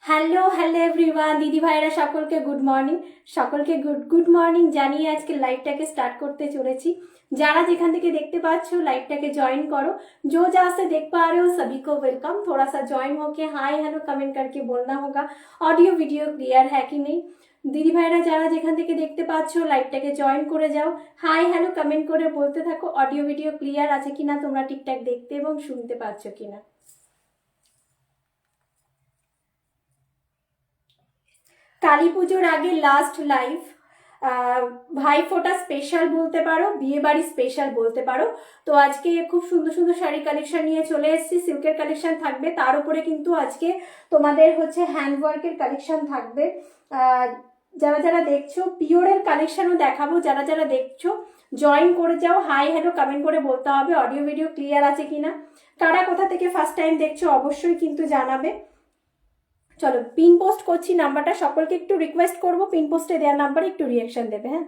Hello hello everyone, দিদি ভাইরা সকলকে গুড মর্নিং। সকলকে গুড মর্নিং জানিয়ে আজকে লাইভটাকে স্টার্ট করতে চলেছি। যারা যেখান থেকে দেখতে পাচ্ছ লাইভটাকে ज्वाइन करो। जो जहाँ से देख पा रहे हो सभी को वेलकम। थोड़ा सा ज्वाइन होके हाय हेलो कमेंट करके बोलना होगा ऑडियो वीडियो क्लियर है कि नहीं। দিদি ভাইরা যারা যেখান থেকে দেখতে পাচ্ছ লাইভটাকে জয়েন করে যাও, হাই হ্যালো কমেন্ট করে বলতে থাকো অডিও ভিডিও ক্লিয়ার আছে কিনা, তোমরা ঠিকঠাক দেখতে এবং শুনতে পাচ্ছ কিনা। কালী পুজোর আগে লাস্ট লাইভ, ভাইফোঁটা স্পেশাল বলতে পারো, বিয়ে বাড়ি স্পেশাল বলতে পারো। তো আজকে খুব সুন্দর সুন্দর শাড়ি কালেকশন নিয়ে চলে এসেছি। সিল্কের কালেকশন থাকবে, তার উপরে কিন্তু আজকে তোমাদের হচ্ছে হ্যান্ডওয়ার্কের কালেকশন থাকবে। যারা যারা দেখছো পিওরের কালেকশনও দেখাবো। যারা যারা দেখছো জয়েন করে যাও, হাই হ্যালো কমেন্ট করে বলতে হবে অডিও ভিডিও ক্লিয়ার আছে কিনা। কারা কোথা থেকে ফার্স্ট টাইম দেখছো অবশ্যই কিন্তু জানাবে। চলো পিন পোস্ট করছি নাম্বারটা, সকলকে একটু রিকোয়েস্ট করবো পিন পোস্টে দেওয়ার নাম্বারে একটু রিয়াকশন দেবে। হ্যাঁ,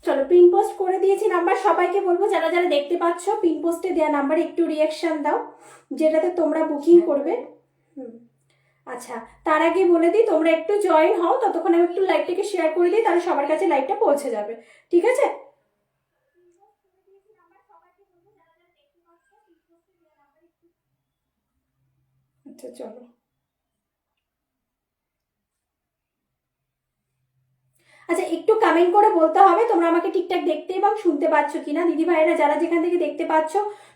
চলো পিন পোস্ট করে দিয়েছি নাম্বার। সবাইকে বলবো যারা যারা দেখতে পাচ্ছ পিন পোস্টে দেওয়া নাম্বারে একটু রিয়াকশন দাও, যেটাতে তোমরা বুকিং করবে। আচ্ছা, তার আগে বলে দিই তোমরা একটু জয়েন হও, ততক্ষণ আমি একটু লাইভটাকে শেয়ার করে দিই, তাহলে সবার কাছে লাইভটা পৌঁছে যাবে। ঠিক আছে? আচ্ছা চলো, আচ্ছা একটু কমেন্ট করে বলতে হবে তোমরা আমাকে ঠিকঠাক দেখতে এবং শুনতে পাচ্ছ কিনা। দিদি ভাইয়েরা যারা যেখান থেকে দেখতে পাচ্ছ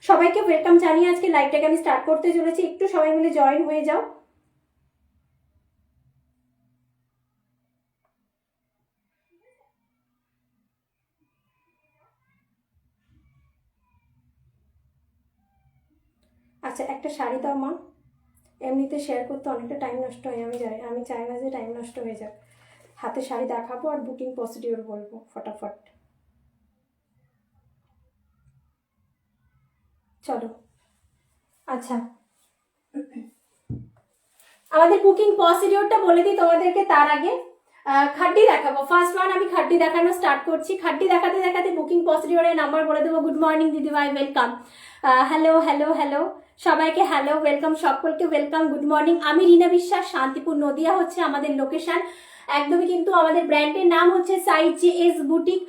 সবাইকে ওয়েলকাম জানিয়ে আজকে লাইভটাকে আমি স্টার্ট করতে চলেছি। একটু সবাই মিলে জয়েন হয়ে যাও। আচ্ছা একটা শাড়ি দাও মা, এমনিতে শেয়ার করতে অনেকটা টাইম নষ্ট হয়, আমি চাই না যে টাইম নষ্ট হয়ে যাক। হাতে শাড়ি দেখাবো আর বুকিং প্রসিডিওর বলবো ফটাফট। চলো আচ্ছা, আমাদের বুকিং প্রসিডিওরটা বলে দিই তোমাদেরকে। তার আগে খাড্ডি দেখাবো। ফার্স্ট ওয়ান আমি খাড্ডি দেখানো স্টার্ট করছি। খাড্ডি দেখাতে দেখাতে বুকিং প্রসিডিওরের নাম্বার বলে দেবো। গুড মর্নিং দিদিভাই, ওয়েলকাম। হ্যালো হ্যালো হ্যালো সবাইকে হ্যালো, ওয়েলকাম, সকলকে ওয়েলকাম, গুড মর্নিং। আমি রিনা বিশ্বাস, শান্তিপুর নদিয়া হচ্ছে আমাদের লোকেশন। একদমই কিন্তু আমাদের ব্র্যান্ডের নাম হচ্ছে সাইজ জেএস বুটিক।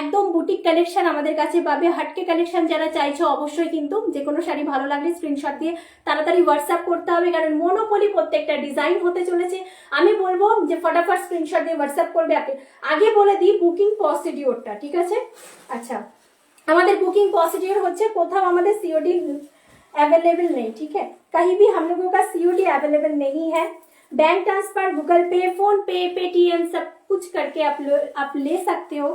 একদম বুটিক কালেকশন আমাদের কাছে পাবে। হাটকে কালেকশন যারা চাইছো অবশ্যই কিন্তু যে কোনো শাড়ি ভালো লাগলে স্ক্রিনশট দিয়ে তাড়াতাড়ি হোয়াটসঅ্যাপ করতে হবে, কারণ মনোপলি প্রত্যেকটা ডিজাইন হতে চলেছে। আমি বলবো যে ফটাফট স্ক্রিনশট দিয়ে হোয়াটসঅ্যাপ করবে। আগে বলে দিই বুকিং প্রসিডিওরটা, ঠিক আছে? আচ্ছা, আমাদের बुकिंग प्रोसीड्यूर होच्छे कोথাও আমাদের सीओडी अवेलेबल नहीं, ठीक है? कहीं भी हम लोगों का सीओडी अवेलेबल नहीं है। बैंक ट्रांसफर, गूगल पे, फोन पे, पेटीएम सब कुछ करके आप ले सकते हो।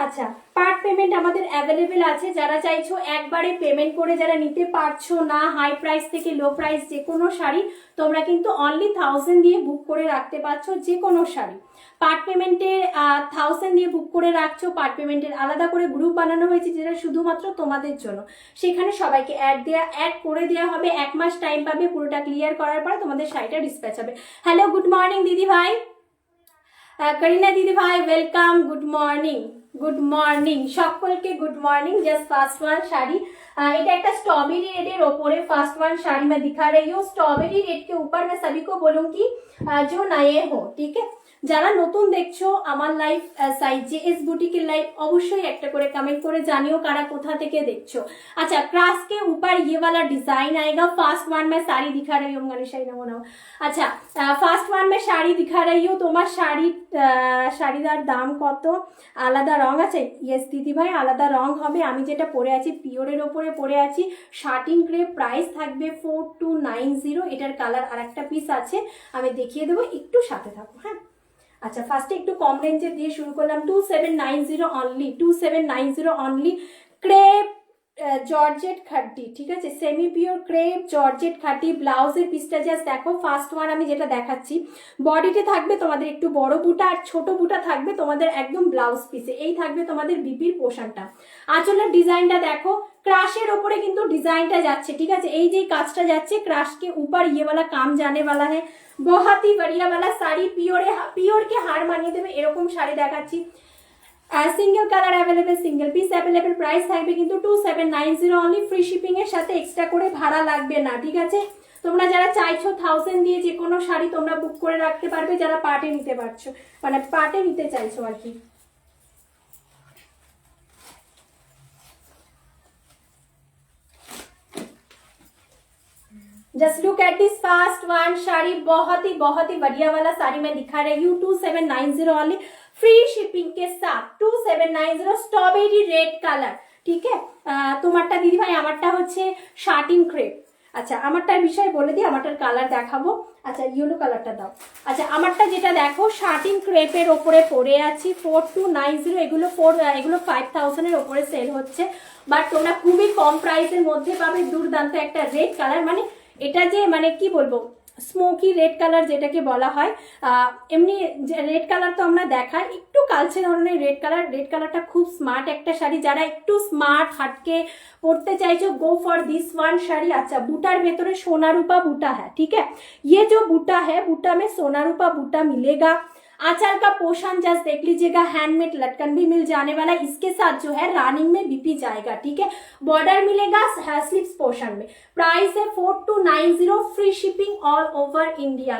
আচ্ছা, পার্ট পেমেন্ট আমাদের অ্যাভেলেবেল আছে। যারা চাইছো একবারে পেমেন্ট করে, যারা নিতে পারছো না হাই প্রাইস থেকে লো প্রাইস যে কোনো শাড়ি, তোমরা কিন্তু অনলি 1000 দিয়ে বুক করে রাখতে পারছো যে কোনো শাড়ি। পার্ট পেমেন্টের 1000 দিয়ে বুক করে রাখছো। পার্ট পেমেন্টের আলাদা করে গ্রুপ বানানো হয়েছে যেটা শুধুমাত্র তোমাদের জন্য। সেখানে সবাইকে অ্যাড করে দেওয়া হবে। 1 মাস টাইম পাবে, পুরোটা ক্লিয়ার করার পর তোমাদের শাড়িটা ডিসপ্যাচ হবে। হ্যালো গুড মর্নিং দিদি ভাই, করিনা দিদি ভাই welcome, good morning. Good morning সকলকে, good morning. Just fast one sari, এটা একটা স্ট্রবেরি রেডের ওপরে ফার্স্ট ওয়ান শাড়ি मैं दिखा रही हूँ। स्ट्रॉबेरी रेड के ऊपर मैं सभी को बोलूंगी जो नए हो, ठीक है? যারা নতুন দেখছো আমার লাইভ সাইজ জেএস বুটিকের লাইভ, অবশ্যই একটা করে কমেন্ট করে জানিও কারা কোথা থেকে দেখছো। अच्छा, क्रास के ऊपर ये वाला डिजाइन आएगा। फास्ट वन में साड़ी दिखा रही हूँ गणेशाई नमो नमः। अच्छा, ফার্স্ট ওয়ান में শাড়ি दिखा रही हूँ। তোমার শাড়িদার দাম কত? আলাদা রং আছে? ইয়েস দিদি ভাই আলাদা রং হবে। আমি যেটা পরে আছি পিওরের ওপরে পরে আছি, শার্টিন গ্রে, প্রাইস থাকবে 4290। এটার কালার আর একটা পিস আছে, আমি দেখিয়ে দেবো, একটু সাথে থাকো। হ্যাঁ, আচ্ছা ফার্স্টে একটু কম রেঞ্জে দিয়ে শুরু করলাম। 2790 অনলি, 2790 অনলি। ক্রেপ জর্জেট খাড্ডি, ঠিক আছে? Semi pure crepe georgette খাড্ডি। ব্লাউজের পিসটা জাস্ট দেখো। ফার্স্ট ওয়ান আমি যেটা দেখাচ্ছি, বডিতে থাকবে তোমাদের একটু বড় বুটা আর ছোট বুটা থাকবে তোমাদের একদম ব্লাউজ পিসে। এই থাকবে তোমাদের বিপির পোর্শনটা। আঁচলের ডিজাইনটা দেখো, क्राशेर ओपरे किन्तु डिजाइनटा जाच्छे, ठीक है। এই যে কাজটা যাচ্ছে क्राश के ऊपर ये वाला काम जाने वाला है। बहुत ही बढ़िया वाला শাড়ি, পিওর के हार मानिয়ে দেবে এরকম শাড়ি দেখাচ্ছি। Single colour available, single piece available. Price থাকবে কিন্তু 2790 অনলি। ফ্রি শিপিং এর সাথে এক্সট্রা করে ভাড়া লাগবে না, ঠিক আছে। তোমরা যারা চাইছো 1000 দিয়ে যে কোনো শাড়ি তোমরা বুক করে রাখতে পারবে, যারা পার্টে নিতে পারছো, মানে পার্টে নিতে চাইছো আর কি। Just look at this first one sari, बहुत ही बढ़िया वाला साड़ी मैं दिखा रही हूँ। 2790 ओनली, फ्री शिपिंग के साथ 2790। स्ट्रॉबेरी रेड कलर, ठीक है। তোমারটা দিদি ভাই, আমারটা হচ্ছে শার্টিন ক্রেপ। আচ্ছা, আমারটার বিষয় বলে দিই, আমারটার কালার দেখাবো। আচ্ছা, ইয়েলো কালারটা দাও। আচ্ছা, আমারটা যেটা দেখো শার্টিন ক্রেপের ওপরে পরে আছি 4290। এগুলো 5000 এর ওপরে সেল হচ্ছে, বাট তোমরা খুবই কম প্রাইসের মধ্যে পাবে। দুর্দান্ত একটা রেড কালার, মানে এটা যে মানে কি বলবো, স্মোকি রেড কালার যেটাকে বলা হয়। এমনি রেড কালার তো আমরা দেখাই, একটু কালচে ধরনের রেড কালারটা খুব স্মার্ট একটা শাড়ি। যারা একটু স্মার্ট হাটকে পড়তে চাইছো, go for this one sari. अच्छा, बूटार ভেতরে সোনা रूपा बूटा है, ठीक है। ये जो बूटा है, बूटा में सोना रूपा बूटा मिलेगा। आंचल का पोर्शन जस्ट देख लीजिएगा, हैंडमेड लटकन भी मिल जाने वाला है। इसके साथ जो है रानिंग में बीपी जाएगा, ठीक है। बॉर्डर मिलेगा स्लीव्स पोर्शन में। प्राइस है 4290, free shipping all over India.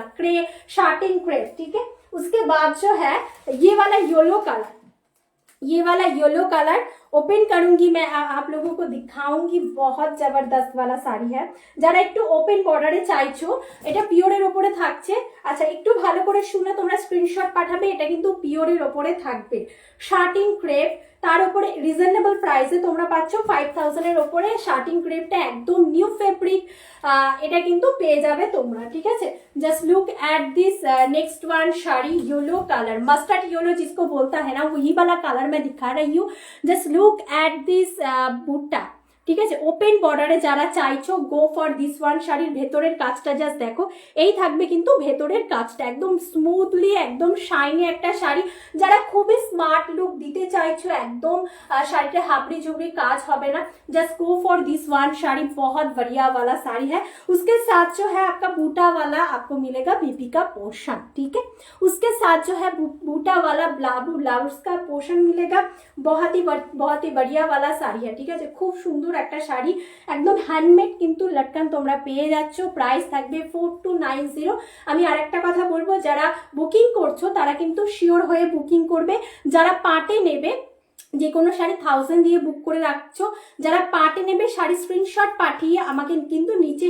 Shirting crepe, ठीक है। उसके बाद जो है ये वाला येलो कलर ओपन करूंगी मैं, आप लोगों को दिखाऊंगी। बहुत जबरदस्त वाला শাড়ি है। যারা একটু ওপেন বর্ডারে চাইছো, এটা পিওরের উপরে থাকছে। আচ্ছা, একটু ভালো করে শুনে তোমরা স্ক্রিনশট পাঠাবে, এটা কিন্তু পিওরের উপরে থাকবে। শার্টিন ক্রেপ, তার উপরে রিজনেবল প্রাইসে তোমরা পাচ্ছ 5000 এর উপরে। শার্টিন ক্রেপটা একদম নিউ ফেব্রিক, এটা কিন্তু পেয়ে যাবে তোমরা, ঠিক আছে। Just look at this next one sari, yellow colour, mustard yellow जिसको बोलता है ना, वही वाला कलर मैं दिखा रही हूँ। जस्ट लुक एट दिस बुट्टा, ঠিক আছে। ওপেন বর্ডারে যারা চাইছো, গো ফর দিস ওয়ান শাড়ির ভেতরের কাজটা জাস্ট দেখো, এই থাকবে কিন্তু ভেতরের কাজটা একদম স্মুথলি, একদম শাইনি একটা শাড়ি। যারা খুবই স্মার্ট লুক দিতে চাইছো, একদম শাড়িতে হাবড়ি ঝুবড়ি কাজ হবে না, just go for this one sari. बहुत बढ़िया वाला साड़ी है। उसके साथ जो है आपका बूटा वाला आपको मिलेगा बीपी का पोर्शन, ठीक है। उसके साथ जो है बूटा वाला ब्लाउज का पोर्शन मिलेगा। बहुत ही बढ़िया वाला साड़ी है, ठीक है। खूब सुंदर একটা শাড়ি, একদম হ্যান্ডমেড কিন্তু লটকান তোমরা পেয়ে যাচ্ছ। প্রাইস থাকবে 4290। আমি আরেকটা কথা বলবো, যারা বুকিং করছো তারা কিন্তু শিওর হয়ে বুকিং করবে। যারা পার্টে নেবে, যে কোনো শাড়ি 1000 দিয়ে বুক করে রাখছো, যারা পার্টে নেবে শাড়ি স্ক্রিনশট পাঠিয়ে আমাকে কিন্তু নিচে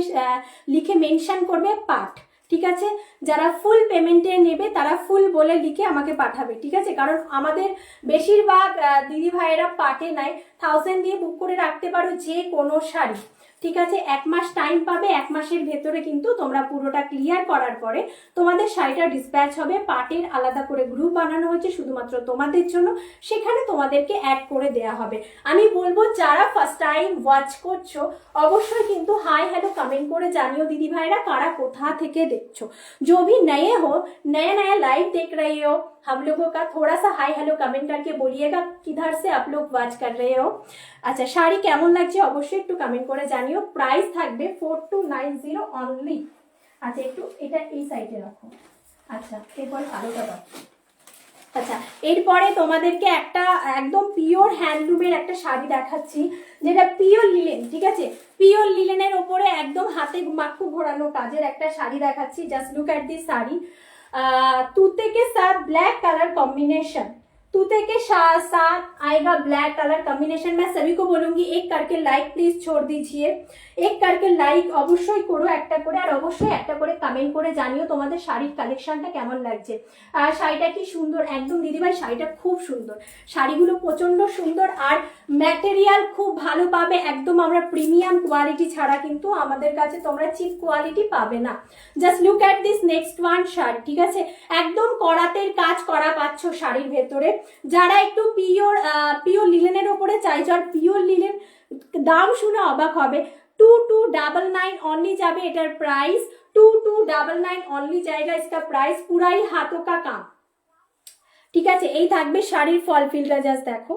লিখে মেনশন করবে পার্ট, ঠিক আছে। যারা ফুল পেমেন্টে নেবে তারা ফুল বলে লিখে আমাকে পাঠাবে, ঠিক আছে। কারণ আমাদের বেশিরভাগ দিদি ভাইয়েরা পার্টে নাই। 1000 দিয়ে বুক করে রাখতে পারো যে কোনো শাড়ি, ঠিক আছে। 1 মাস টাইম পাবে। 1 মাসের ভেতরে কিন্তু তোমরা পুরোটা ক্লিয়ার করার পরে তোমাদের শাড়িটা ডিসপ্যাচ হবে। পার্টের আলাদা করে গ্রুপ বানানো হয়েছে শুধুমাত্র তোমাদের জন্য, সেখানে তোমাদেরকে অ্যাড করে দেয়া হবে। আমি বলবো যারা ফার্স্ট টাইম ওয়াচ করছো, অবশ্যই কিন্তু হাই হ্যালো কমেন্ট করে জানিও দিদি ভাইরা কারা কোথা থেকে দেখছো। जो भी नए हो, नया लाइव देख रहे हो, हम लोगों का थोड़ा सा हाई हेलो कमेंट करके बोलिएगा किधर से आप लोग वॉच कर रहे हो। अच्छा, শাড়ি কেমন লাগছে অবশ্যই একটু কমেন্ট করে জানিও। প্রাইস থাকবে 4290 অনলি। আচ্ছা, একটু এটা এই সাইডে রাখো। আচ্ছা, এরপর কালোটা দাও। আচ্ছা, এরপরে তোমাদেরকে একটা একদম পিওর হ্যান্ডলুমের একটা শাড়ি দেখাচ্ছি, যেটা পিওর লিলেন, ঠিক আছে। পিওর লিলেনের ওপরে একদম হাতে মাকু ঘোরানো কাজের একটা শাড়ি দেখাচ্ছি। Just look at this sari, तूते के साथ ब्लैक कलर कॉम्बिनेशन। तूते के साथ आएगा ब्लैक कलर कॉम्बिनेशन। मैं सभी को बोलूंगी एक करके लाइक प्लीज छोड़ दीजिए, एक करके लाइक অবশ্যই করো একটা করে, আর অবশ্যই একটা করে কমেন্ট করে জানিও তোমাদের শাড়ির কালেকশনটা কেমন লাগছে। শাড়িটা কি সুন্দর, একদম দিদিভাই শাড়িটা খুব সুন্দর। শাড়িগুলো প্রচন্ড সুন্দর, আর ম্যাটেরিয়াল খুব ভালো পাবে। একদম আমরা প্রিমিয়াম কোয়ালিটি ছাড়া কিন্তু আমাদের কাছে তোমরা চিপ কোয়ালিটি পাবে না। Just look at this next one sari, ঠিক আছে। একদম করাতের কাজ করা পাচ্ছ শাড়ির ভেতরে। যারা একটু পিওর লিলেনের ওপরে চাইছো, আর পিওর লিলেন দাম শুনে অবাক হবে, 2299 অনলি যাবে এটার প্রাইস। 2299 অনলি জায়গা इसका प्राइस। पूरा ही हाथों का काम, ঠিক আছে। এই থাকবে শাড়ির ফল ফিলটা, জাস্ট দেখো।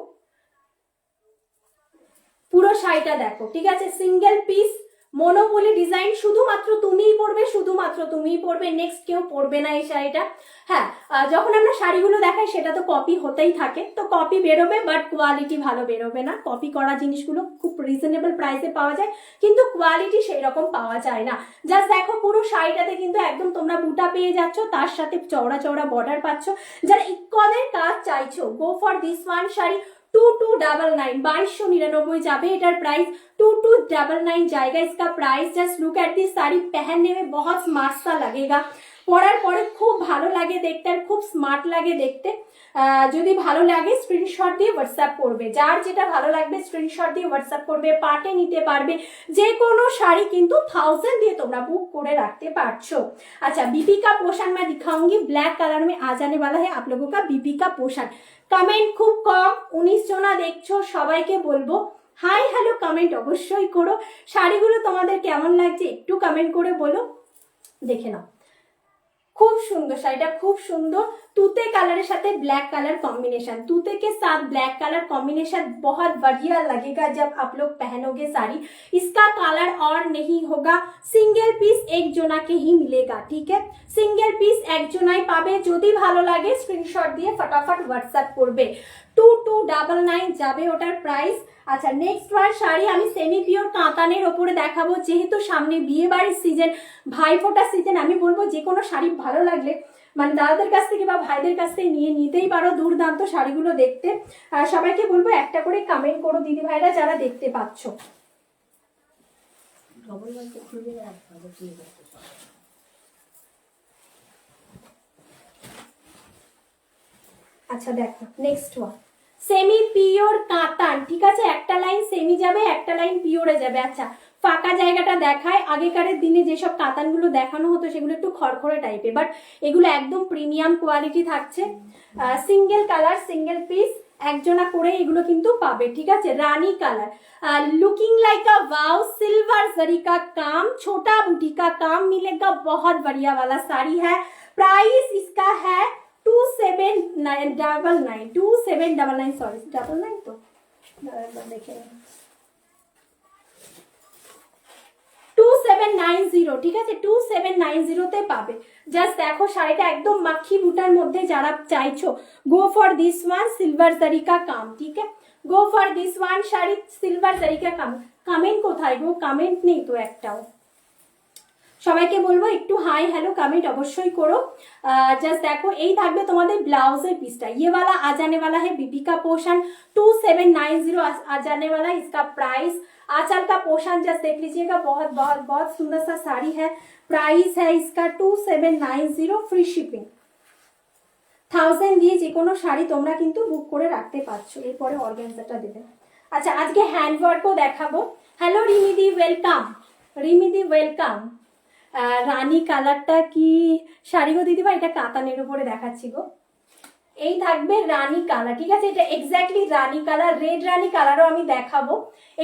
পুরো শাড়িটা দেখো, ঠিক আছে, সিঙ্গেল পিস মনোপলি ডিজাইন, শুধুমাত্র তুমিই পরবে, শুধুমাত্র তুমিই পরবে, নেক্সট কেউ পরবে না এই শাড়িটা। হ্যাঁ, যখন আমরা শাড়িগুলো দেখাই সেটা তো কপি হতেই থাকে, তো কপি বেরোবে বাট কোয়ালিটি ভালো বেরোবে না। কপি করা জিনিসগুলো খুব রিজনেবল প্রাইসে পাওয়া যায়, কিন্তু কোয়ালিটি সেই রকম পাওয়া যায় না। জাস্ট দেখো পুরো শাড়িটাতে কিন্তু একদম তোমরা বুটা পেয়ে যাচ্ছ, তার সাথে চওড়া চওড়া বর্ডার পাচ্ছ। যারা ইক্কদের কাজ চাইছো, গো ফর দিস ওয়ান শাড়ি। 2299 2299 যাবে এটার प्राइस। 2299 जाएगा इसका price. Just look at this sari, पहनने में बहुत स्मार्ट सा लगेगा, পরার পরে খুব ভালো লাগে দেখতে আর খুব স্মার্ট লাগে দেখতে। যদি ভালো লাগে স্ক্রিনশট দিয়ে হোয়াটসঅ্যাপ করবে, যার যেটা ভালো লাগবে স্ক্রিনশট দিয়ে হোয়াটসঅ্যাপ করবে, পার্টে নিতে পারবে। যে কোনো শাড়ি কিন্তু 1000 দিয়ে তোমরা বুক করে রাখতে পারছো। अच्छा, बीबी का पोशान मैं दिखाऊंगी, ब्लैक कलर में आ जाने वाला है आप लोगों का बीबी का पोशान। কমেন্ট খুব কম, 19 জনা দেখছো, সবাইকে বলবো হাই হ্যালো কমেন্ট অবশ্যই করো। শাড়িগুলো তোমাদের কেমন লাগছে একটু কমেন্ট করে বলো। দেখে নাও, खूब सुंदर शाड़ीटा, खूब सुंदर तूते कलर साथे ब्लैक कलर कॉम्बिनेशन, तूते के साथ ब्लैक कलर कॉम्बिनेशन बहुत बढ़िया लगेगा जब आप लोग पहनोगे साड़ी। इसका कलर और नहीं होगा, सिंगल पीस एक जोना के ही मिलेगा, ठीक है, सिंगल पीस एक जोनाई पाबे। যদি ভালো লাগে স্ক্রিনশট দিয়ে फटाफट হোয়াটসঅ্যাপ করবে। 2299 যাবে ওটার প্রাইস। আচ্ছা, নেক্সট ওয়ান শাড়ি আমি সেমি পিওর কাতানের ওপরে দেখাবো, যেহেতু সামনে বিয়ে বাড়ির সিজন, ভাইফোঁটার সিজন। আমি বলবো যে কোনো শাড়ি ভালো লাগলে মানে দাদাদের কাছ থেকে বা ভাইদের কাছ থেকে নিয়ে নিতেই পারো, দুর্দান্ত শাড়িগুলো দেখতে। সবাইকে বলবো একটা করে কমেন্ট করো দিদি ভাইরা যারা দেখতে পাচ্ছ। আচ্ছা দেখো, নেক্সট ওয়ান সেমি পিওর কাতান, ঠিক আছে, একটা লাইন সেমি যাবে, একটা লাইন পিওরে যাবে। আচ্ছা, ফাঁকা জায়গাটা দেখায়। আগেকারের দিনে যেসব কাতানগুলো দেখানো হতো সেগুলো একটু খড়খড়ে টাইপের, বাট এগুলো একদম প্রিমিয়াম কোয়ালিটি থাকছে। সিঙ্গেল কালার, সিঙ্গেল পিস, একজনা করে এগুলো কিন্তু পাবে, ঠিক আছে। Rani colour, looking like a wow, silver zari का काम, छोटा बूटी का काम मिलेगा, बहुत बढ़िया वाला साड़ी है। प्राइस इसका है 2799, 2799, सॉरी 99 तो देखे 2790, ঠিক আছে, 2790 তে পাবে। জাস্ট দেখো শাড়িটা একদম মাখি বুটার মধ্যে যারা চাইছো, গো ফর দিস ওয়ান, সিলভার জারি কা কাম, ঠিক আছে, গো for this one sari silver জারি কা কাম। কমেন্ট কোথায় গো? কমেন্ট নেই তো একটাও। সবাইকে বলবো একটু হাই হ্যালো কমেंट অবশ্যই করো। জাস্ট দেখো এই থাকবে তোমাদের ব্লাউজের পিসটা, ये वाला आ जाने वाला है बीबी का पोर्शन, 2790 आ जाने वाला है इसका प्राइस। आंचल का पोर्शन जस्ट देख लीजिएगा, बहुत बहुत बहुत सुंदर सा साड़ी है। प्राइस है इसका 2790, फ्री शिपिंग। 1000 দিয়ে যে কোনো শাড়ি তোমরা কিন্তু বুক করে রাখতে পারছো। এরপরে অর্গানজাটা দেবে। আচ্ছা, আজকে হ্যান্ডওয়ার্কও দেখাবো। হ্যালো রিমিদি, ওয়েলকাম। রিমিদি ওয়েলকাম। রানী কালারটা কি শাড়ি গো দিদিভাই? এটা কাতানের উপরে দেখাচ্ছি গো। এই থাকবে রানী কালার, ঠিক আছে, এটা এক্স্যাক্টলি রানী কালার, রেড রানী কালারও আমি দেখাবো।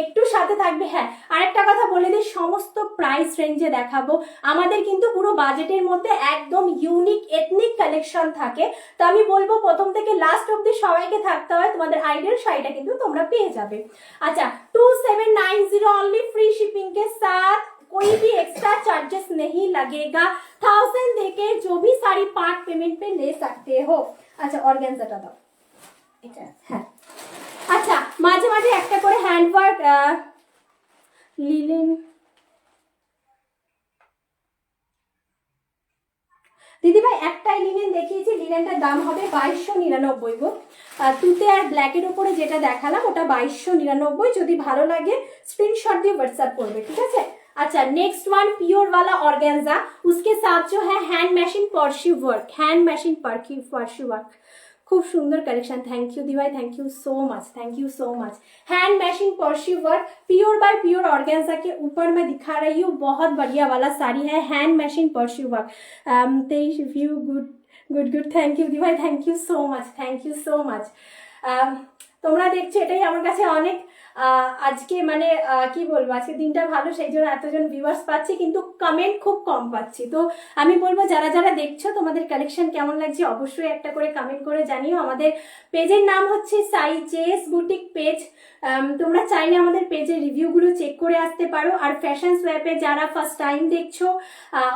একটু সাথে থাকবে। হ্যাঁ, আরেকটা কথা বলে দিই, সমস্ত প্রাইস রেঞ্জে দেখাবো। আমাদের কিন্তু পুরো বাজেটের মধ্যে একদম ইউনিক এথনিক কালেকশন থাকে, তো আমি বলবো প্রথম থেকে লাস্ট অব্দি সবাইকে থাকতে হয়, তোমাদের আইডিয়াল শাড়িটা কিন্তু তোমরা পেয়ে যাবে। আচ্ছা, 2790 অনলি, फ्री शिपिंग के साथ, कोई भी एक्स्ट्रा चार्जेस नहीं लगेगा। 1000 देके जो भी साड़ी पार्ट पेमेंट पे ले सकते हो। अच्छा, অর্গানজাটা দাও এটা। হ্যাঁ, আচ্ছা, মাঝে মাঝে একটা করে হ্যান্ডওয়ার্ক লিলেন দিদি ভাই, একটাই লিনেন দেখিয়েছি, লিনেনটার দাম হবে 2299 গো। তুতে আর ব্ল্যাকের উপরে যেটা দেখালাম ওটা 2299। যদি ভালো লাগে স্ক্রিনশট দিয়ে হোয়াটসঅ্যাপ করবে, ঠিক আছে। अच्छा, नेक्स्ट वन प्योर वाला ऑर्गेन्जा, उसके साथ जो है hand machine pursue work, hand machine pursue work, खूब सुंदर कलेक्शन। थैंक यू दीवाई, thank you so much, thank you so much. Hand machine pursue work, pure by pure organza के ऊपर मैं दिखा रही हूँ, बहुत बढ़िया वाला साड़ी है, hand machine pursue work. 23 view, good good good, thank you दीवाई, thank you so much, thank you so much. তোমরা দেখছো এটাই আমার কাছে অনেক। আজকে মানে কি বলবো, আজকে দিনটা ভালো, সেই জন্য এতজন ভিউয়ার্স পাচ্ছি, কিন্তু কমেন্ট খুব কম পাচ্ছি। তো আমি বলবো যারা যারা দেখছো তোমাদের কালেকশন কেমন লাগছে অবশ্যই একটা করে কমেন্ট করে জানিও। আমাদের পেজের নাম হচ্ছে সাই জেস বুটিক পেজ। তোমরা চাইলে আমাদের পেজের রিভিউগুলো চেক করে আসতে পারো। আর ফ্যাশন সোয়াপে যারা ফার্স্ট টাইম দেখছো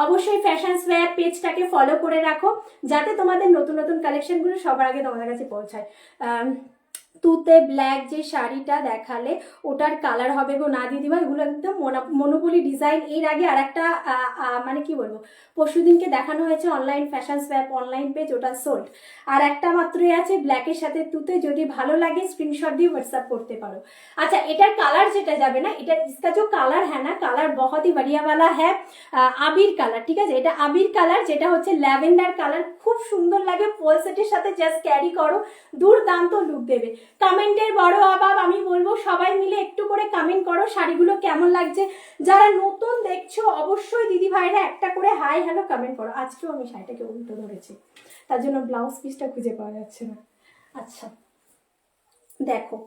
অবশ্যই ফ্যাশন সোয়াপ পেজটাকে ফলো করে রাখো, যাতে তোমাদের নতুন নতুন কালেকশনগুলো সবার আগে তোমাদের কাছে পৌঁছায়। তুতে ব্ল্যাক যে শাড়িটা দেখালে ওটার কালার হবে গো না দিদিভাই, এগুলো একদম মনোপলি ডিজাইন। এর আগে আর একটা মানে কি বলবো, পরশুদিনকে দেখানো হয়েছে online fashion swap online page, ওটা সোল্ড। আর একটা মাত্রই আছে ব্ল্যাকের সাথে তুতে, যদি ভালো লাগে স্ক্রিনশট দিয়ে হোয়াটসঅ্যাপ করতে পারো। আচ্ছা, এটার কালার যেটা যাবে না, এটা इसका जो কালার হ্যাঁ না, কালার बहुत ही बढ़िया वाला है, আবির কালার, ঠিক আছে? এটা আবির কালার, যেটা হচ্ছে ল্যাভেন্ডার কালার, খুব সুন্দর লাগে। পোল সেটের সাথে জাস্ট ক্যারি করো, দুর্দান্ত লুক দেবে। কমেন্টের বড় অভাব, আমি বলবো সবাই মিলে একটু করে কমেন্ট করো শাড়িগুলো কেমন লাগছে। যারা নতুন দেখছো অবশ্যই দিদি ভাইরা একটা করে হাই হ্যালো কমেন্ট করো। আজকেও আমি শাড়িটাকে উল্টো ধরেছি, তার জন্য ব্লাউজ পিসটা খুঁজে পাওয়া যাচ্ছে না। আচ্ছা দেখো,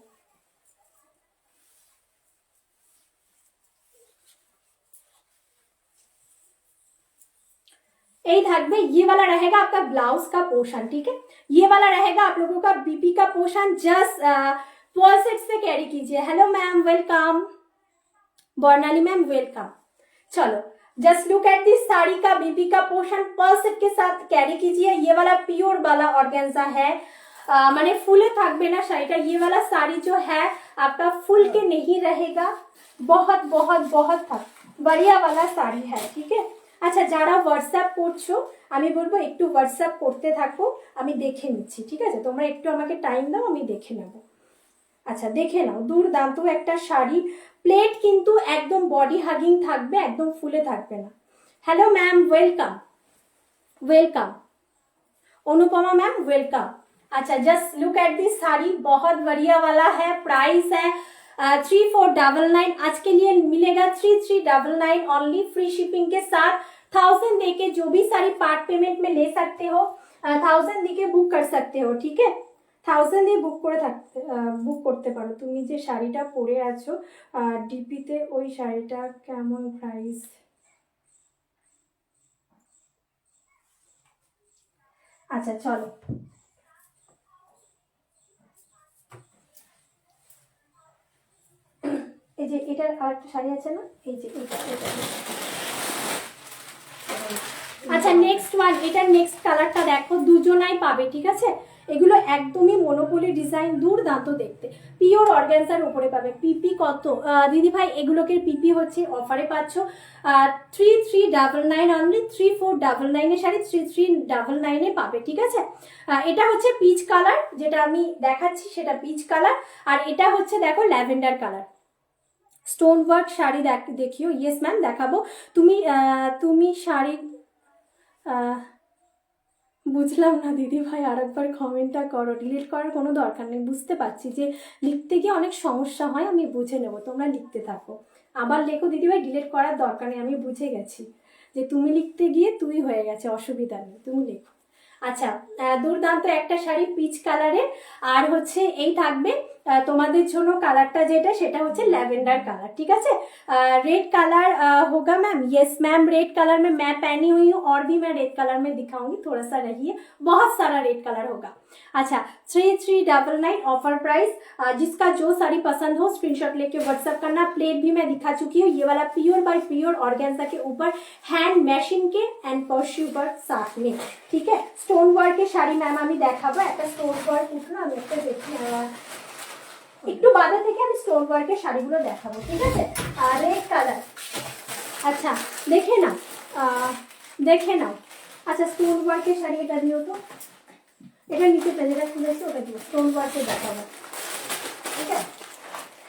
यही থাকবে। ये वाला रहेगा आपका ब्लाउज का पोर्शन, ठीक है? ये वाला रहेगा आप लोगों का बीपी का पोर्शन। जस्ट पर्ल सेट से कैरी कीजिए। Hello ma'am, welcome. Barnali ma'am welcome. चलो just look at this sari का बीपी का पोर्शन, पर्ल सेट के साथ कैरी कीजिए। ये वाला प्योर वाला ऑर्गेन्जा है, माने फूले থাকবে না শাড়িটা। ये वाला साड़ी जो है आपका फूल के नहीं रहेगा, बहुत बहुत बहुत बढ़िया वाला साड़ी है, ठीक है? আচ্ছা, যারা হোয়াটসঅ্যাপ করছো আমি বলবো একটু হোয়াটসঅ্যাপ করতে থাকো, আমি দেখে নিচ্ছি, ঠিক আছে? তোমরা একটু আমাকে টাইম দাও, আমি দেখে নেব। আচ্ছা দেখে নাও, দুর্দান্ত একটা শাড়ি। প্লেট কিন্তু একদম বডি হাগিং থাকবে, একদম ফুলে থাকবে না। Hello ma'am, welcome welcome. Anupama ma'am welcome. अच्छा just look at this sari, बहुत बढ़िया वाला है। प्राइस है 3499, आज के लिए मिलेगा 3399 ओनली, फ्री शिपिंग के साथ। 1000 देके जो भी साड़ी पार्ट पेमेंट में ले सकते हो, 1000 देके बुक कर सकते हो, ठीक है? 1000 দিয়ে বুক করতে পারো। তুমি যে শাড়িটা পরে আছো ডিপিতে, ওই শাড়িটা কেমন প্রাইস? আচ্ছা চলো, এই যে এটার আরেকটা শাড়ি আছে না, এই যে এটা। আচ্ছা নেক্সট ওয়ান, এটার নেক্সট কালারটা দেখো, দুজনাই পাবে, ঠিক আছে? এগুলো একদমই মনোপলি ডিজাইন, দুর্দান্ত দেখতে, পিওর অর্গানজার উপরে পাবে। পিপি কত দিদি ভাই? এগুলোকে পিপি হচ্ছে অফারে পাচ্ছ 3399 অনলি, 3499 শাড়ি 3399 পাবে, ঠিক আছে? এটা হচ্ছে পিচ কালার, যেটা আমি দেখাচ্ছি সেটা পিচ কালার। আর এটা হচ্ছে দেখো lavender colour, stone work sari দেখিও। ইয়েস ম্যাম দেখাবো। তুমি শাড়ি বুঝলাম না দিদি ভাই, আরেকবার কমেন্টটা করো। ডিলিট করার কোনো দরকার নেই, বুঝতে পারছি যে লিখতে গিয়ে অনেক সমস্যা হয়, আমি বুঝে নেবো, তোমরা লিখতে থাকো। আবার লেখো দিদি ভাই, ডিলিট করার দরকার নেই, আমি বুঝে গেছি যে তুমি লিখতে গিয়ে তুই হয়ে গেছে, অসুবিধা নেই, তুমি লেখো। আচ্ছা দুর্দান্ত একটা শাড়ি পিচ কালারে। আর হচ্ছে এই থাকবে তোমাদের জন্য কালারটা যেটা, সেটা হচ্ছে ল্যাভেন্ডার কালার, ঠিক আছে? रेड कलर होगा ma'am? Yes ma'am, red colour में मैं पहनी हुई हूँ, और भी मैं रेड कलर में दिखाऊंगी, थोड़ा सा रहिए, बहुत सारा रेड कलर होगा। अच्छा 3399 ऑफर प्राइस। जिसका जो साड़ी पसंद हो स्क्रीनशॉट लेके व्हाट्सएप करना। प्लेट भी मैं दिखा चुकी हूँ, ये वाला प्योर बाय प्योर ऑर्गेन्जा के ऊपर हैंड मैशिंग के एंड पर्श्यू वर्क साथ में, ठीक है? स्टोन वर्क के শাড়ি ম্যাম আমি দেখাবো। একটা স্টোন ওয়ার্ক উঠলো, আমি একটা দেখি, একটু বাদে থেকে আমি স্টোন ওয়ার্কের শাড়িগুলো দেখাবো, ঠিক আছে? আর রেড কালার, আচ্ছা দেখে নাও, দেখে নাও। আচ্ছা স্টোন ওয়ার্কের শাড়ি এটা দিও তো, এটা নিচে যেটা খুলেছে ওটা দিও, স্টোন ওয়ার্কের দেখাবো, ঠিক আছে?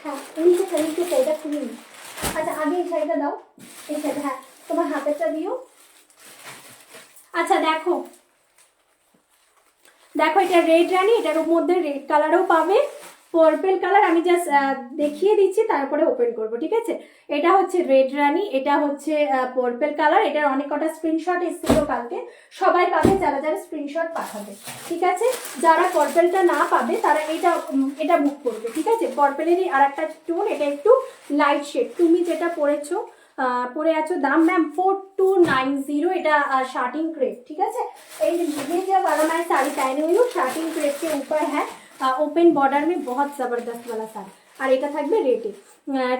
হ্যাঁ নিচে এটা খুলে নি। আচ্ছা আগে এই শাড়িটা দাও, এই শাড়িটা, হ্যাঁ তোমার হাতেরটা দিও। আচ্ছা দেখো দেখো, এটা রেড রানি, এটার মধ্যে রেড কালারও পাবে। পার্পল কালার, আমি জাস্ট দেখিয়ে দিচ্ছি তারপরে ওপেন করব, ঠিক আছে। এটা হচ্ছে রেড রানি, এটা হচ্ছে পার্পল কালার। এটার অনেক কটা স্ক্রিনশট এসেছিল কালকে, সবাই পাবে যারা যারা স্ক্রিনশট পাঠাবে, ঠিক আছে। যারা পার্পলটা না পাবে তারা এটা বুক করবে, ঠিক আছে। পার্পলেরই আর একটা টোন, এটা একটু লাইট শেড। তুমি যেটা পরে আছো দাম मैम 4290, এটা शार्टिंग क्रेप, ठीक है। ये जब वाला मैं साड़ी पहनी हुई हूँ शार्टिंग क्रेप के ऊपर है, ओपन बॉर्डर में बहुत जबरदस्त वाला साड़ी, और এটা থাকবে রেটে।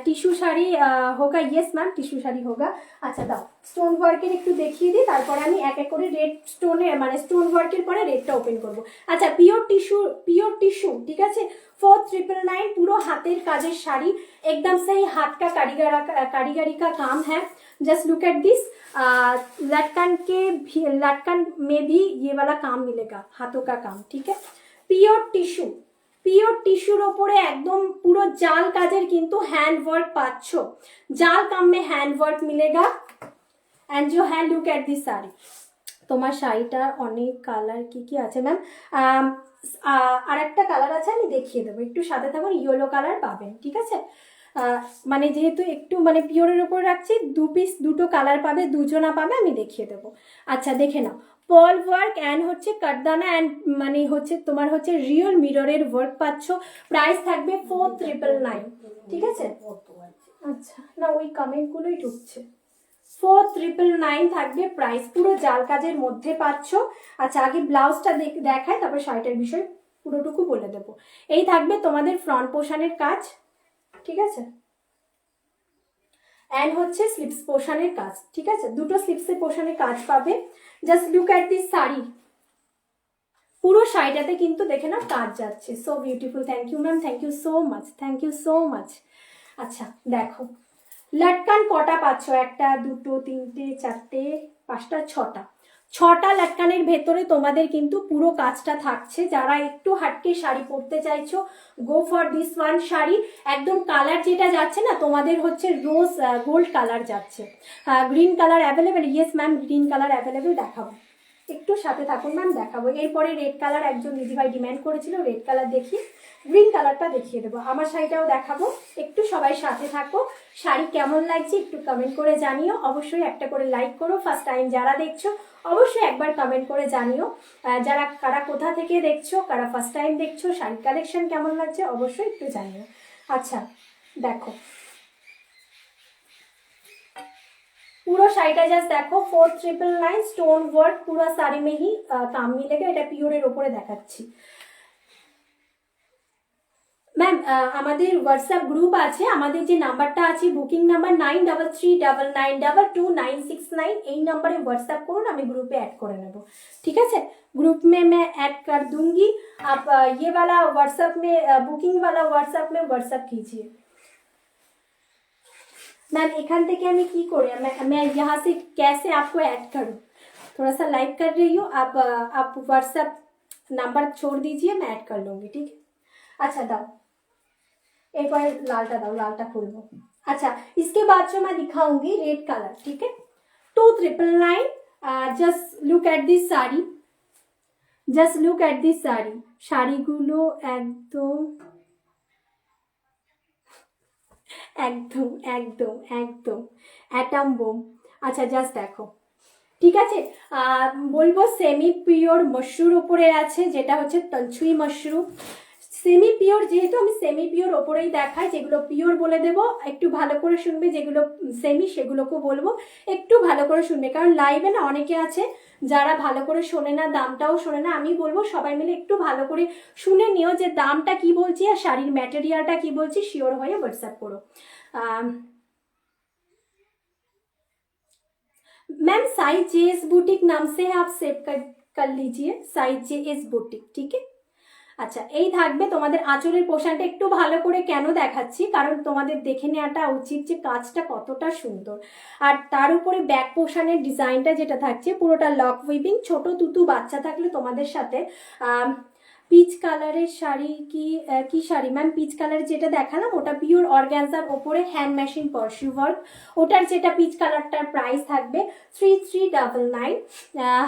টিস্যু শাড়ি হোগা, ইয়েস ম্যাম টিস্যু শাড়ি হোগা। আচ্ছা দাও, স্টোন ওয়ার্কের একটু দেখিয়ে দিই, তারপরে আমি এক এক করে রেড স্টোনের মানে স্টোন ওয়ার্কের পরে রেডটা ওপেন করব। আচ্ছা পিওর টিস্যু, ঠিক আছে। 4999 পুরো হাতের কাজের শাড়ি, एकदम सही हाथ का कारीगरी का काम है। जस्ट लुक एट दिस, लटकन में भी ये वाला काम मिलेगा, हाथों का काम, ठीक है। পিওর টিস্যুর ওপরে একদম পুরো জাল কাজের কিন্তু হ্যান্ড ওয়ার্ক পাচ্ছ, জাল কাম মে হ্যান্ড ওয়ার্ক মিলেগা। এন্ড जो है लुक एट दिस শাড়ি। তোমার শাড়িটার অনেক কালার কি আছে ম্যাম, আর একটা কালার আছে আমি দেখিয়ে দেবো, একটু সাথে থাকুন, ইয়েলো কালার পাবেন, ঠিক আছে। মানে যেহেতু একটু মানে পিওরের উপর রাখছি, দুটো কালার পাবে, দুজনা পাবে, আমি দেখিয়ে দেবো। আচ্ছা দেখে নাও, পল ওয়ার্ক অ্যান্ড হচ্ছে কাটদানা অ্যান্ড মানে হচ্ছে তোমার হচ্ছে রিয়েল মিররের ওয়ার্ক পাচ্ছ। প্রাইস থাকবে 4999, ঠিক আছে। আচ্ছা না ওই কমেন্টগুলোই ঢুকছে। 4999 থাকবে প্রাইস, পুরো জাল কাজের মধ্যে পাচ্ছ। আচ্ছা আগে ব্লাউজটা দেখায়, তারপর শাড়িটার বিষয় পুরোটুকু বলে দেবো। এই থাকবে তোমাদের ফ্রন্ট পোর্শনের কাজ, ঠিক আছে, অ্যান্ড হচ্ছে স্লিপস পোর্শনের কাজ, ঠিক আছে। দুটো স্লিপসের পোর্শনের কাজ পাবে। Just look at this sari, পুরো শাড়িটাতে কিন্তু দেখে না কাজ যাচ্ছে, so beautiful. Thank you ma'am, thank you so much, thank you so much. আচ্ছা দেখো লটকান কটা পাচ্ছ, একটা দুটো তিনটে চারটে পাঁচটা ছটা লটকানের ভেতরে তোমাদের কিন্তু পুরো কাজটা থাকছে। যারা একটু হাটকে শাড়ি পরতে চাইছো, গো ফর দিস ওয়ান শাড়ি। একদম কালার যেটা যাচ্ছে না তোমাদের হচ্ছে রোজ গোল্ড কালার যাচ্ছে, green colour available, yes ma'am green colour available, দেখাবো একটু সাথে থাকুন ম্যাম, দেখাবো। এরপরে রেড কালার একজন দিদিভাই ডিম্যান্ড করেছিল, রেড কালার দেখি, গ্রিন কালারটা দেখিয়ে দেবো, আমার শাড়িটাও দেখাবো। একটু সবাই সাথে থাকো, শাড়ি কেমন লাগছে একটু কমেন্ট করে জানিও, অবশ্যই একটা করে লাইক করো। ফার্স্ট টাইম যারা দেখছো অবশ্যই একবার কমেন্ট করে জানিও, কারা কোথা থেকে দেখছো, কারা ফার্স্ট টাইম দেখছো, শাড়ি কালেকশন কেমন লাগছে অবশ্যই একটু জানিও। আচ্ছা দেখো পুরো শাড়িটা জাস্ট দেখো, 4999 স্টোন ওয়ার্ক পুরো শাড়ি में ही काम मिलेगा। এটা পিওরের ওপরে দেখাচ্ছি। ম্যাম আমাদের হোয়াটসঅ্যাপ গ্রুপ আছে, আমাদের যে নাম্বারটা আছে বুকিং নাম্বার 9339992969, এই নাম্বারে হোয়াটসঅ্যাপ করুন, আমি গ্রুপে অ্যাড করে নেব, ঠিক আছে। ग्रुप में मैं ऐड कर दूंगी, आप ये वाला व्हाट्सएप में बुकिंग वाला व्हाट्सएप में व्हाट्सएप कीजिए। मैम एखान থেকে আমি কি করে मैं यहाँ से कैसे आपको ऐड करूँ, थोड़ा सा लाइव कर रही हूँ, आप व्हाट्सएप नंबर छोड़ दीजिए, मैं ऐड कर लूँगी, ठीक है। अच्छा दाओ এরপরে লালটা দাও, লালটা খুলবো। আচ্ছা इसके बाद जो मैं दिखाऊंगी रेड कलर, ठीक है। 2999, just look at this sari, just look at this sari. শাড়িগুলো একদম একদম একদম একদম অ্যাটম বোম। আচ্ছা জাস্ট দেখো, ঠিক আছে। বলবো সেমি পিওর মশরুর উপরে আছে, যেটা হচ্ছে তলছুই মশরু। সেমি পিওর যেহেতু আমি সেমি পিওর ওপরেই দেখাই, যেগুলো পিওর বলে দেবো, একটু ভালো করে শুনবে, যেগুলো সেমি সেগুলোকেও বলবো একটু ভালো করে শুনবে, কারণ লাইভে না অনেকে আছে যারা ভালো করে শোনে না, দামটাও শোনে না। আমি বলবো সবাই মিলে একটু ভালো করে শুনে নিও যে দামটা কি বলছি আর শাড়ির ম্যাটেরিয়ালটা কি বলছি, শিওর হয়ে হোয়াটসঅ্যাপ করো। मैम साइज जेएस बुटीक नाम से आप सेव कर लीजिए, साइज जेएस बुटीक, ठीक है। আচ্ছা এই থাকবে তোমাদের আঁচলের পোশাকটা, একটু ভালো করে কেন দেখাচ্ছি, কারণ তোমাদের দেখে নেওয়াটা উচিত যে কাজটা কতটা সুন্দর। আর তার উপরে ব্যাক পোশানের ডিজাইনটা যেটা থাকছে পুরোটা লক উইভিং, ছোট তুতু বাচ্চা থাকলে তোমাদের সাথে পিচ কালারের শাড়ি কি শাড়ি ম্যাম, পিচ কালার যেটা দেখালাম ওটা পিওর অর্গ্যানজার ওপরে হ্যান্ড মেশিন পার্সিউ ওয়ার্ক, ওটার যেটা পিচ কালারটার প্রাইস থাকবে 3399।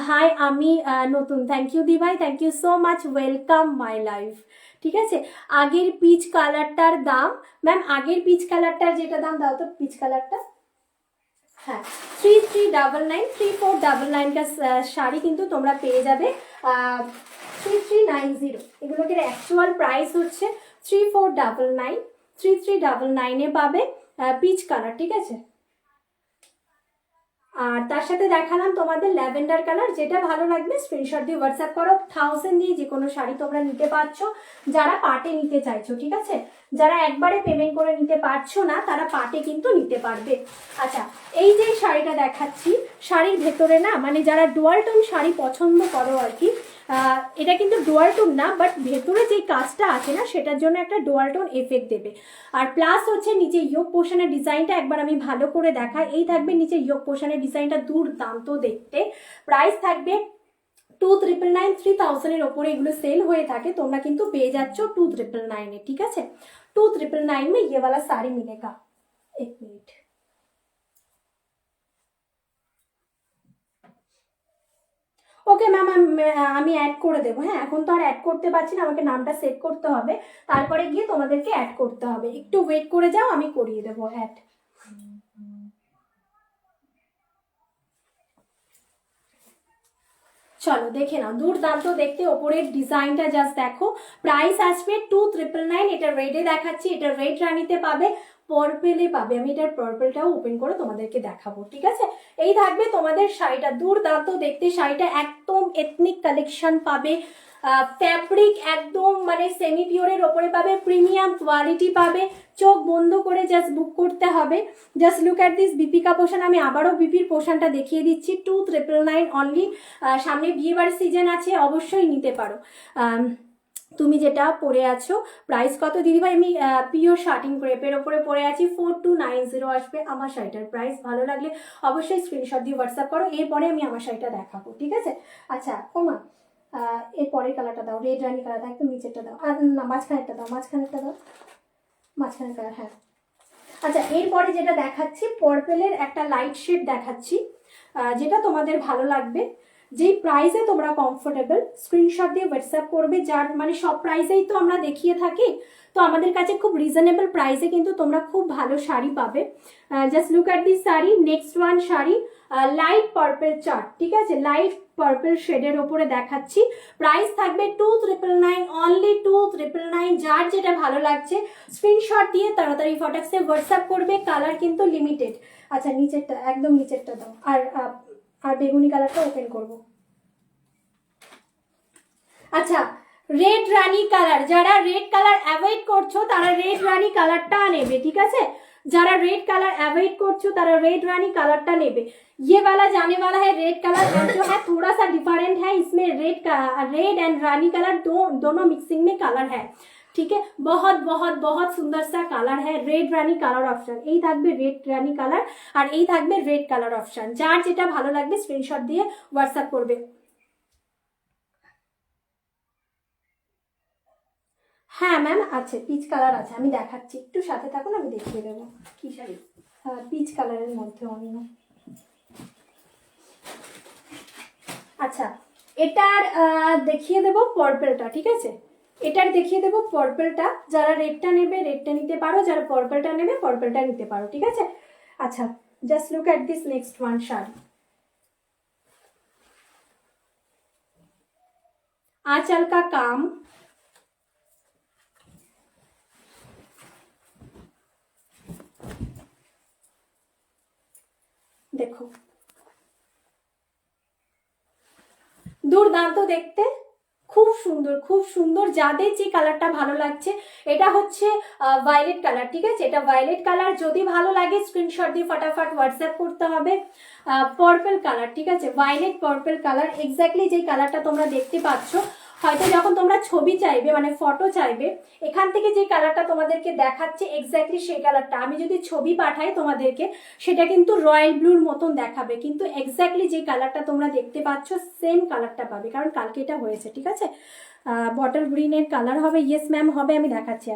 হাই আমি নতুন, থ্যাংক ইউ দি ভাই, thank you so much, welcome my life, ঠিক আছে। আগের পিচ কালারটার দাম ম্যাম, আগের পিচ কালারটার যেটা দাম, দাও তো পিচ কালারটা, হ্যাঁ 3399, 3499 का শাড়ি কিন্তু তোমরা পেয়ে যাবে 3390। এগুলোকে অ্যাকচুয়াল প্রাইস হচ্ছে 3499, 3399 এ পাবে পিচ কালার, ঠিক আছে। আর তার সাথে দেখালাম তোমাদের ল্যাভেন্ডার কালার, যেটা ভালো লাগবে স্ক্রিনশট দিয়ে হোয়াটসঅ্যাপ করো। 1000 দিয়ে যে কোনো শাড়ি তোমরা নিতে পারছো যারা পাটে নিতে চাইছো, ঠিক আছে। যারা একবারে পেমেন্ট করে নিতে পারছো না তারা পাটে কিন্তু নিতে পারবে। আচ্ছা, এই যে শাড়িটা দেখাচ্ছি, শাড়ির ভেতরে না মানে যারা ডুয়াল টোন শাড়ি পছন্দ করো আর কি, এটা কিন্তু ডুয়াল টোন না, বাট ভেতরে যে কাজটা আছে না সেটার জন্য একটা ডুয়াল টোন এফেক্ট দেবে। আর প্লাস হচ্ছে নিচে ইয়োগ পোর্শনের ডিজাইনটা একবার আমি ভালো করে দেখাই। এই থাকবে নিচে ইয়োগ পোর্শনের ডিজাইনটা দুর্দান্ত দেখতে। প্রাইস থাকবে 2999, 3000 এর ওপরে এগুলো সেল হয়ে থাকে, তোমরা কিন্তু পেয়ে যাচ্ছ 2999 এ, ঠিক আছে। 2999 में ये वाला साड़ी मिलेगा। एक मिनट, ওকে ম্যাম আমি অ্যাড করে দেবো। হ্যাঁ, এখন তো আর অ্যাড করতে পারছি না, আমাকে নামটা সেট করতে হবে, তারপরে গিয়ে তোমাদেরকে অ্যাড করতে হবে। একটু ওয়েট করে যাও, আমি করিয়ে দেবো অ্যাড। চলো দেখে নাও, দুর্দান্ত দেখতে, ওপরের ডিজাইনটা জাস্ট দেখো। প্রাইস আসবে 2999। এটা রেডে দেখাচ্ছি, এটা রেড রানিতে পাবে, পার্পেলে পাবে। আমি এটার পার্পেলটাও ওপেন করে তোমাদেরকে দেখাবো, ঠিক আছে। এই থাকবে তোমাদের শাড়িটা, দুর্দান্ত দেখতে শাড়িটা, একদম এথনিক কালেকশন পাবে। ফ্যাব্রিক একদম মানে সেমি পিওরের ওপরে পাবে, প্রিমিয়াম কোয়ালিটি পাবে। চোখ বন্ধ করে জাস্ট বুক করতে হবে। জাস্ট লুক অ্যাট দিস বিপিকা পোশান। আমি আবারও বিপির পোশানটা দেখিয়ে দিচ্ছি, 2999 অনলি। সামনে বিয়ে বাড়ির সিজন আছে, অবশ্যই নিতে পারো। তুমি যেটা পরে আছো, প্রাইস কত দিদিভাই? আমি পিওর শার্টিং ক্রেপের ওপরে পরে আছি, 4290 আসবে আমার শাড়িটার প্রাইস। ভালো লাগলে অবশ্যই স্ক্রিনশট দিয়ে হোয়াটসঅ্যাপ করো, এরপরে আমি আমার শাড়িটা দেখাবো, ঠিক আছে। আচ্ছা ওমা, এরপরের কালারটা দাও, রেড রানি কালার, একদম নিচেরটা দাও, আর না মাঝখানেরটা দাও, মাঝখানেরটা দাও, মাঝখানের কালার, হ্যাঁ। আচ্ছা, এরপরে যেটা দেখাচ্ছি পার্পেলের একটা লাইট শেড দেখাচ্ছি, যেটা তোমাদের ভালো লাগবে। যেই প্রাইসে তোমরা কমফোর্টেবল, স্ক্রিনশট দিয়ে হোয়াটসঅ্যাপ করবে। যার মানে সব প্রাইসেই তো আমরা দেখিয়ে থাকি, তো আমাদের কাছে খুব রিজনেবল প্রাইসে কিন্তু তোমরা খুব ভালো শাড়ি পাবে। Just look at this sari. Next one sari light purple chart, ঠিক আছে, লাইট পার্পেল শেডের ওপরে দেখাচ্ছি। প্রাইস থাকবে 2999, অনলি 2999। যার যেটা ভালো লাগছে স্ক্রিনশট দিয়ে তাড়াতাড়ি ফটাক্সে হোয়াটসঅ্যাপ করবে। কালার কিন্তু লিমিটেড। আচ্ছা, নিচেরটা, একদম নিচেরটা দাও, আর বেগুনি কালারটা ওপেন করব। আচ্ছা, রেড রানী কালার, যারা রেড কালার অ্যাভয়েড করছো তারা রেড রানী কালারটা নেবে, ঠিক আছে। যারা रेड कलर अवॉइड করছো তারা रेड रानी कलरটা নেবে। ये वाला जाने वाला है रेड कलर, जो है थोड़ा सा डिफरेंट है, इसमें रेड एंड रानी कलर दोनों मिक्सिंग में कलर है, ठीक है। बहुत बहुत बहुत सुंदर सा कलर है, रेड रानी कलर ऑप्शन। এই থাকবে রেড রানী কালার, আর এই থাকবে রেড কালার অপশন। যার যেটা ভালো লাগবে স্ক্রিনশট দিয়ে হোয়াটসঅ্যাপ করবে। হ্যাঁ ম্যাম আছে, পিচ কালার আছে, আমি দেখাচ্ছি, একটু সাথে থাকুন, আমি দেখিয়ে দেবো কি শাড়ি। পিচ কালারের মধ্যে অন্য। আচ্ছা, এটার দেখিয়ে দেবো পার্পলটা, ঠিক আছে। এটার দেখিয়ে দেবো পার্পলটা। যারা রেডটা নেবে রেডটা নিতে পারো, যারা পার্পলটা নেবে পার্পলটা নিতে পারো, ঠিক আছে। আচ্ছা, just look at this next one sari. आंचल का काम, দেখো দুর্দান্ত দেখতে, খুব সুন্দর খুব সুন্দর। যাদের যে কালারটা ভালো লাগছে, এটা হচ্ছে ভায়োলেট কালার, ঠিক আছে। এটা ভায়োলেট কালার, যদি ভালো লাগে স্ক্রিনশট দিয়ে ফটাফট হোয়াটসঅ্যাপ করতে হবে। পার্পল কালার, ঠিক আছে, ভায়োলেট পার্পল কালার, এক্স্যাক্টলি যে কালারটা তোমরা দেখতে পাচ্ছ। হয়তো যখন তোমরা ছবি চাইবে মানে ফটো চাইবে, এখান থেকে যে কালারটা তোমাদেরকে দেখাচ্ছে এক্স্যাক্টলি সেই কালারটা, আমি যদি ছবি পাঠাই তোমাদেরকে সেটা কিন্তু রয়্যাল ব্লুর মতন দেখাবে, কিন্তু এক্স্যাক্টলি যে কালারটা তোমরা দেখতে পাচ্ছ সেম কালারটা পাবে, কারণ কালকে এটা হয়েছে, ঠিক আছে। বটল গ্রিনের কালার হবে, ইয়েস ম্যাম হবে, আমি দেখাচ্ছি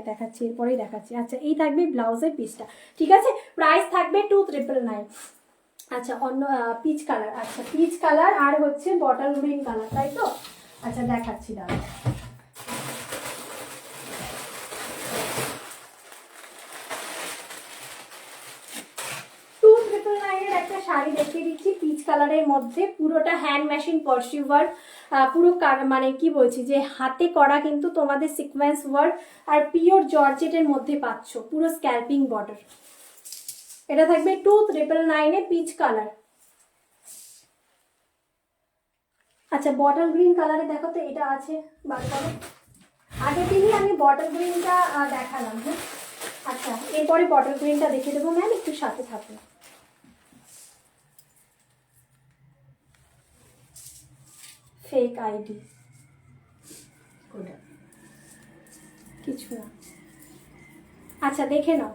এরপরেই দেখাচ্ছি। আচ্ছা, এই থাকবে ব্লাউজের পিসটা, ঠিক আছে। প্রাইস থাকবে 2999। আচ্ছা, অন্য পিচ কালার, আচ্ছা পিচ কালার আর হচ্ছে বটল গ্রিন কালার, তাই তো। আচ্ছা দেখাচ্ছি, দাঁড়া। শাড়ি দেখিয়ে দিচ্ছি পিচ কালারের মধ্যে, পুরোটা হ্যান্ড মেশিন পার্সিউ ওয়ার্ক, পুরো মানে কি বলছি যে হাতে করা কিন্তু তোমাদের সিকোয়েন্স ওয়ার্ক, আর পিওর জর্জেটের মধ্যে পাচ্ছ, পুরো স্ক্যাল্পিং বর্ডার। এটা থাকবে 2999 পিচ কালার। আচ্ছা বটল গ্রিন কালারে দেখো তো, এটা আছে বার করো। আগের দিনই আমি বটল গ্রিনটা দেখালাম। হ্যাঁ আচ্ছা এরপরে বটল গ্রিনটা দেখে দেবো ম্যাম, একটু সাথে থাকবে। ফেক আইডি কিছু না, আচ্ছা দেখে নাও।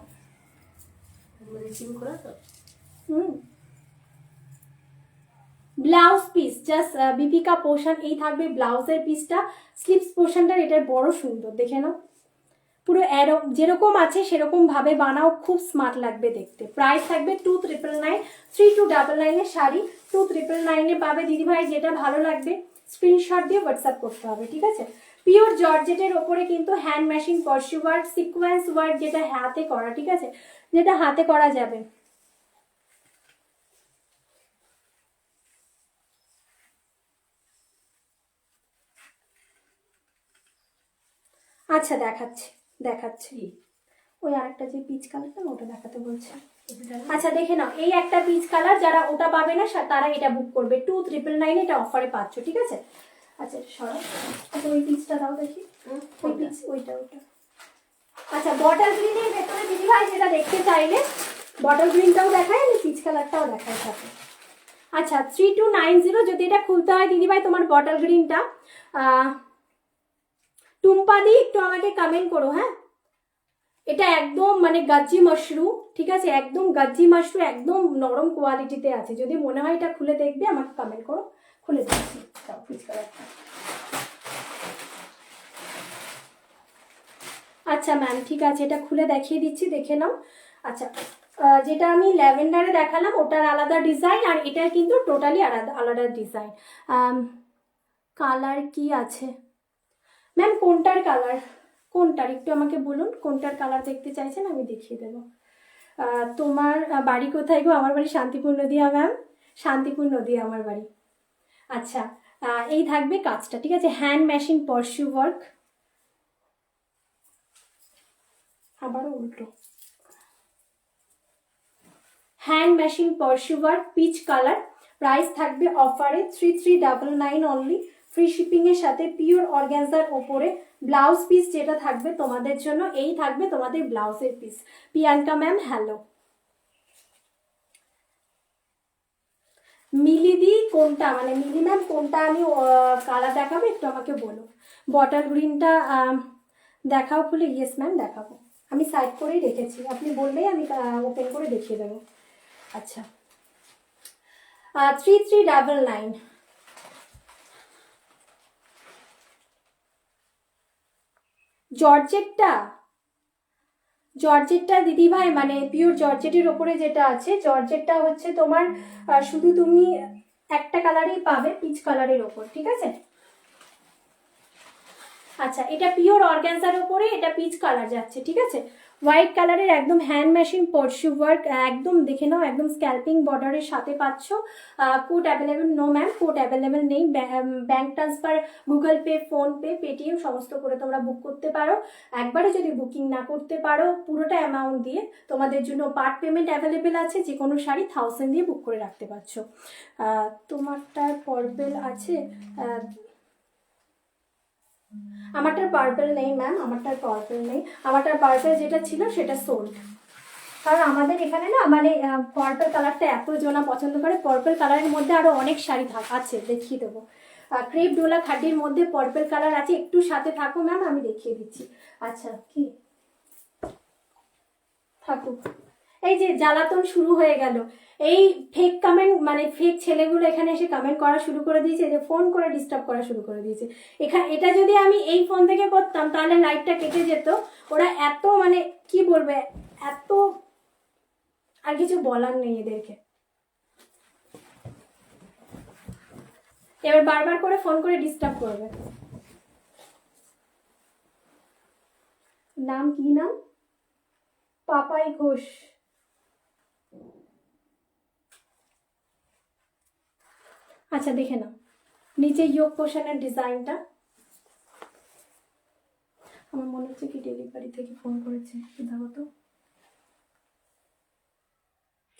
ব্লাউজ পিস জাস্ট বিপিকা পোর্শন, এই থাকবে ব্লাউজের পিসটা, স্লিপস পোর্শনটার এটার বড় সুন্দর, দেখে নাও। পুরো যেরকম আছে সেরকম ভাবে বানাও, খুব স্মার্ট লাগবে দেখতে। প্রাইস থাকবে 2999, 3299 এর শাড়ি 2999 এ পাবে দিদিভাই। যেটা ভালো লাগবে স্ক্রিনশট দিয়ে হোয়াটসঅ্যাপ করতে হবে, ঠিক আছে। পিওর জর্জেটের ওপরে কিন্তু hand machine pursue work, sequence work, যেটা হাতে করা, ঠিক আছে, যেটা হাতে করা যাবে। আচ্ছা দেখাচ্ছি দেখাচ্ছি, ওই আরেকটা যে পিচ কালারটা ওটা দেখাতে বলছে। আচ্ছা দেখে নাও, এই একটা পিচ কালার, যারা ওটা পাবে না তারা এটা বুক করবে, 2999 এটা অফারে পাচ্ছ, ঠিক আছে। আচ্ছা সরাও, আচ্ছা ওই পিচটা দাও দেখি, ওই পিচ ওইটা ওইটা। আচ্ছা বটল গ্রিনের ভেতরে দিদিভাই যেটা দেখতে চাইলে বটল গ্রিনটাও দেখায়, আমি পিচ কালারটাও দেখাই সাথে। আচ্ছা 3290, যদি এটা খুলতে হয় দিদিভাই তোমার বটল গ্রিনটা, টুম্পা দি একটু আমাকে কমেন্ট করো। হ্যাঁ এটা একদম মানে গাজ্জি মাশরু, ঠিক আছে, একদম গাজ্জি মাশরু, একদম নরম কোয়ালিটিতে আছে। যদি মনে হয় এটা খুলে দেখবে আমাকে কমেন্ট করো, খুলে দিচ্ছি। আচ্ছা ম্যাম ঠিক আছে, এটা খুলে দেখিয়ে দিচ্ছি, দেখে নাও। আচ্ছা যেটা আমি ল্যাভেন্ডারে দেখালাম ওটার আলাদা ডিজাইন, আর এটা কিন্তু টোটালি আলাদা আলাদা ডিজাইন। কালার কি আছে ম্যাম, কোনটার কালার, কোনটার একটু আমাকে বলুন, কোনটার কালার দেখতে চাইছেন আমি দেখিয়ে দেবো। তোমার বাড়ি কোথায় গো? আমার বাড়ি শান্তিপুর নদিয়া ম্যাম, শান্তিপুর নদিয়া আমার বাড়ি। আচ্ছা এই থাকবে কাজটা, ঠিক আছে, হ্যান্ড মেশিন পার্সিউ ওয়ার্ক, আবারও উল্টো, hand machine pursue work peach colour. Price থাকবে অফারে 3399 অনলি, ফ্রি শিপিং এর সাথে, পিওর অর্গানজার ওপরে। ব্লাউজ পিস যেটা থাকবে তোমাদের জন্য, এই থাকবে তোমাদের ব্লাউজের পিস। Priyanka ma'am hello. মিলিদি কোনটা, মানে মিলি ম্যাম কোনটা আমি কালার দেখাবো একটু আমাকে বলো। বটল গ্রিনটা দেখাও খুলে, ইয়েস ম্যাম দেখাবো, আমি সাইড করেই রেখেছি, আপনি বললেই আমি ওপেন করে দেখিয়ে দেবো। আচ্ছা 3399, জর্জেটটা, জর্জেটটা দিদিভাই মানে পিওর জর্জেটের ওপরে যেটা আছে, জর্জেটটা হচ্ছে তোমার শুধু তুমি একটা কালারেই পাবে, পিচ কালারের ওপর, ঠিক আছে। আচ্ছা এটা পিওর অর্গানজার ওপরে, এটা পিচ কালার যাচ্ছে, ঠিক আছে। হোয়াইট কালারের একদম হ্যান্ড মেশিন পার্সিউ ওয়ার্ক, একদম দেখে নাও, একদম স্ক্যাল্পিং বর্ডারের সাথে পাচ্ছ। Code available no ma'am, code available নেই। Bank transfer, Google Pay, PhonePe, Paytm সমস্ত করে তোমরা বুক করতে পারো। একবারে যদি বুকিং না করতে পারো পুরোটা অ্যামাউন্ট দিয়ে, তোমাদের জন্য পার্ট পেমেন্ট অ্যাভেলেবেল আছে, যে কোনো শাড়ি 1000 দিয়ে বুক করে রাখতে পারছো। তোমারটার পার্পেল আছে, আমারটার পার্পল নেই ম্যাম, আমারটার পার্পল নেই, আমারটার পার্পল যেটা ছিল সেটা সোল্ড। কারণ আমাদের এখানে না মানে পার্পল কালারটা এত জনা পছন্দ করে, পার্পল কালারের মধ্যে আরো অনেক শাড়ি আছে, দেখিয়ে দেবো। ক্রেপ ডোলা খাডির মধ্যে পার্পল কালার আছে, একটু সাথে থাকো ম্যাম আমি দেখিয়ে দিচ্ছি। আচ্ছা কি থাকুক, এই যে জ্বালাতন শুরু হয়ে গেল, এই ফেক কমেন্ট মানে ফেক ছেলেগুলো এখানে এসে কমেন্ট করা শুরু করে দিয়েছে, যে ফোন করে ডিস্টার্ব করা শুরু করে দিয়েছে। এখানে এটা যদি আমি এই ফোন থেকে করতাম তাহলে লাইটটা কেটে যেত। ওরা এত মানে কি বলবে, এত আর কিছু বলার নেই এদেরকে। এবার বারবার করে ফোন করে ডিস্টার্ব করবে। নাম কি নাম? পাপাই ঘোষ। আচ্ছা দেখে নাও নিচে ইয়োগ পোর্শনের ডিজাইনটা। আমার মনে হচ্ছে কি ডেলিভারি থেকে ফোন করেছে, দেখো তো।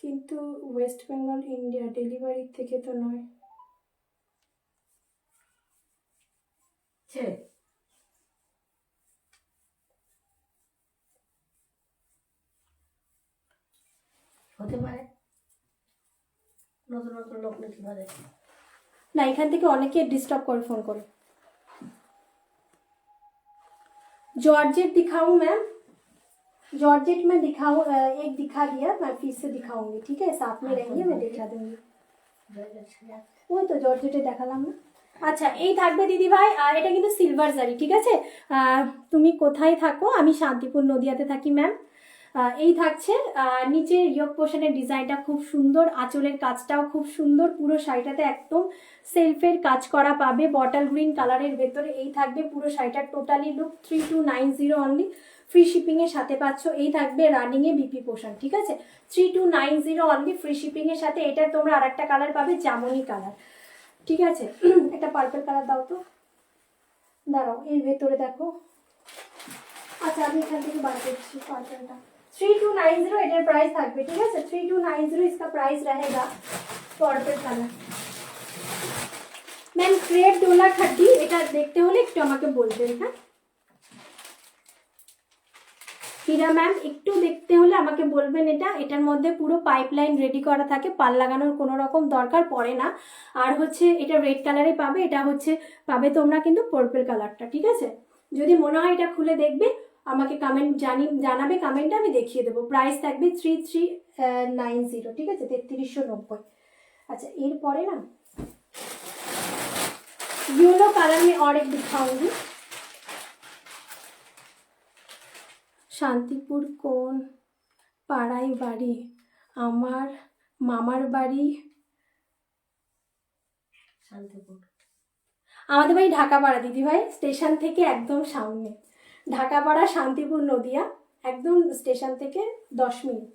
কিন্তু ওয়েস্ট বেঙ্গল ইন্ডিয়া, ডেলিভারি থেকে তো নয়। হতে পারে, নতুন নতুন লোক নিতে পারে না, এখান থেকে অনেকে ডিস্টার্ব করে ফোন করে। जॉर्जेट दिखाऊं मैम? जॉर्जेट में दिखाऊं, एक दिखा दिया, मैं फिर से दिखाऊंगी, ठीक है? साथ में रहेंगे, मैं दिखा दूंगी। ওই তো জর্জেটে দেখালাম না। আচ্ছা এই থাকবে দিদি ভাই, আর এটা কিন্তু সিলভার জারি, ঠিক আছে? তুমি কোথায় থাকো? আমি শান্তিপুর নদিয়াতে থাকি ম্যাম। এই থাকছে নিচের ইয়োগ পোর্শনের ডিজাইনটা খুব সুন্দর, আঁচলের কাজটাও খুব সুন্দর, পুরো শাড়িটাতে একদম সেলফের কাজ করা পাবে বটল গ্রিন কালারের ভেতরে। এই থাকবে পুরো শাড়িটার totally look 3290 only, free shipping এর সাথে পাচ্ছ। এই থাকবে রানিং এ বিপি পোর্শন, ঠিক আছে? 3290 অনলি, ফ্রি শিপিং এর সাথে। এটা তোমরা আরেকটা কালার পাবে, জামনি কালার, ঠিক আছে? একটা পার্পল কালার দাও তো, দাঁড়াও এর ভেতরে দেখো। আচ্ছা আমি এখান থেকে বার করছি পার্পলটা। 3290 এটার প্রাইস থাকবে, ঠিক আছে? 3290 इसका प्राइस रहेगा। Purple colour ma'am, crepe Dola খাড্ডি, এটা দেখতে হলে একটু আমাকে বলবেন, হ্যাঁ? হীরা ম্যাম একটু দেখতে হলে আমাকে বলবেন। এটার মধ্যে পুরো পাইপলাইন রেডি করা থাকে, পাল লাগানোর কোনো রকম দরকার পড়ে না। আর হচ্ছে এটা রেড কালারে পাবে, এটা হচ্ছে পাবে তোমরা কিন্তু পার্পল কালারটা, ঠিক আছে? যদি মনে হয় এটা খুলে দেখবে, আমাকে জানাবে কমেন্টে, আমি দেখিয়ে দেবো। প্রাইস থাকবে 3390, ঠিক আছে? 3390। আচ্ছা এরপরে না येलो कलर में और एक दिखाऊंगी। শান্তিপুর কোন পাড়ায় বাড়ি? আমার মামার বাড়ি শান্তিপুর। আমাদের বাড়ি ঢাকাপাড়া দিদিভাই, স্টেশন থেকে একদম সামনে। ঢাকাপাড়া, শান্তিপুর, নদিয়া, একদম স্টেশন থেকে 10 মিনিট।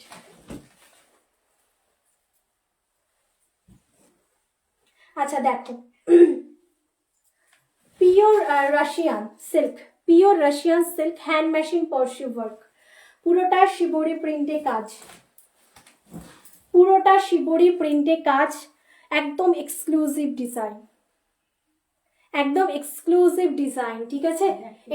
আচ্ছা দেখো, pure Russian silk, pure Russian silk, hand machine পরশু ওয়ার্ক, পুরোটা শিবরি প্রিন্টে কাজ, পুরোটা শিবরি প্রিন্টে কাজ, একদম এক্সক্লুসিভ ডিজাইন, একদম এক্সক্লুসিভ ডিজাইন, ঠিক আছে?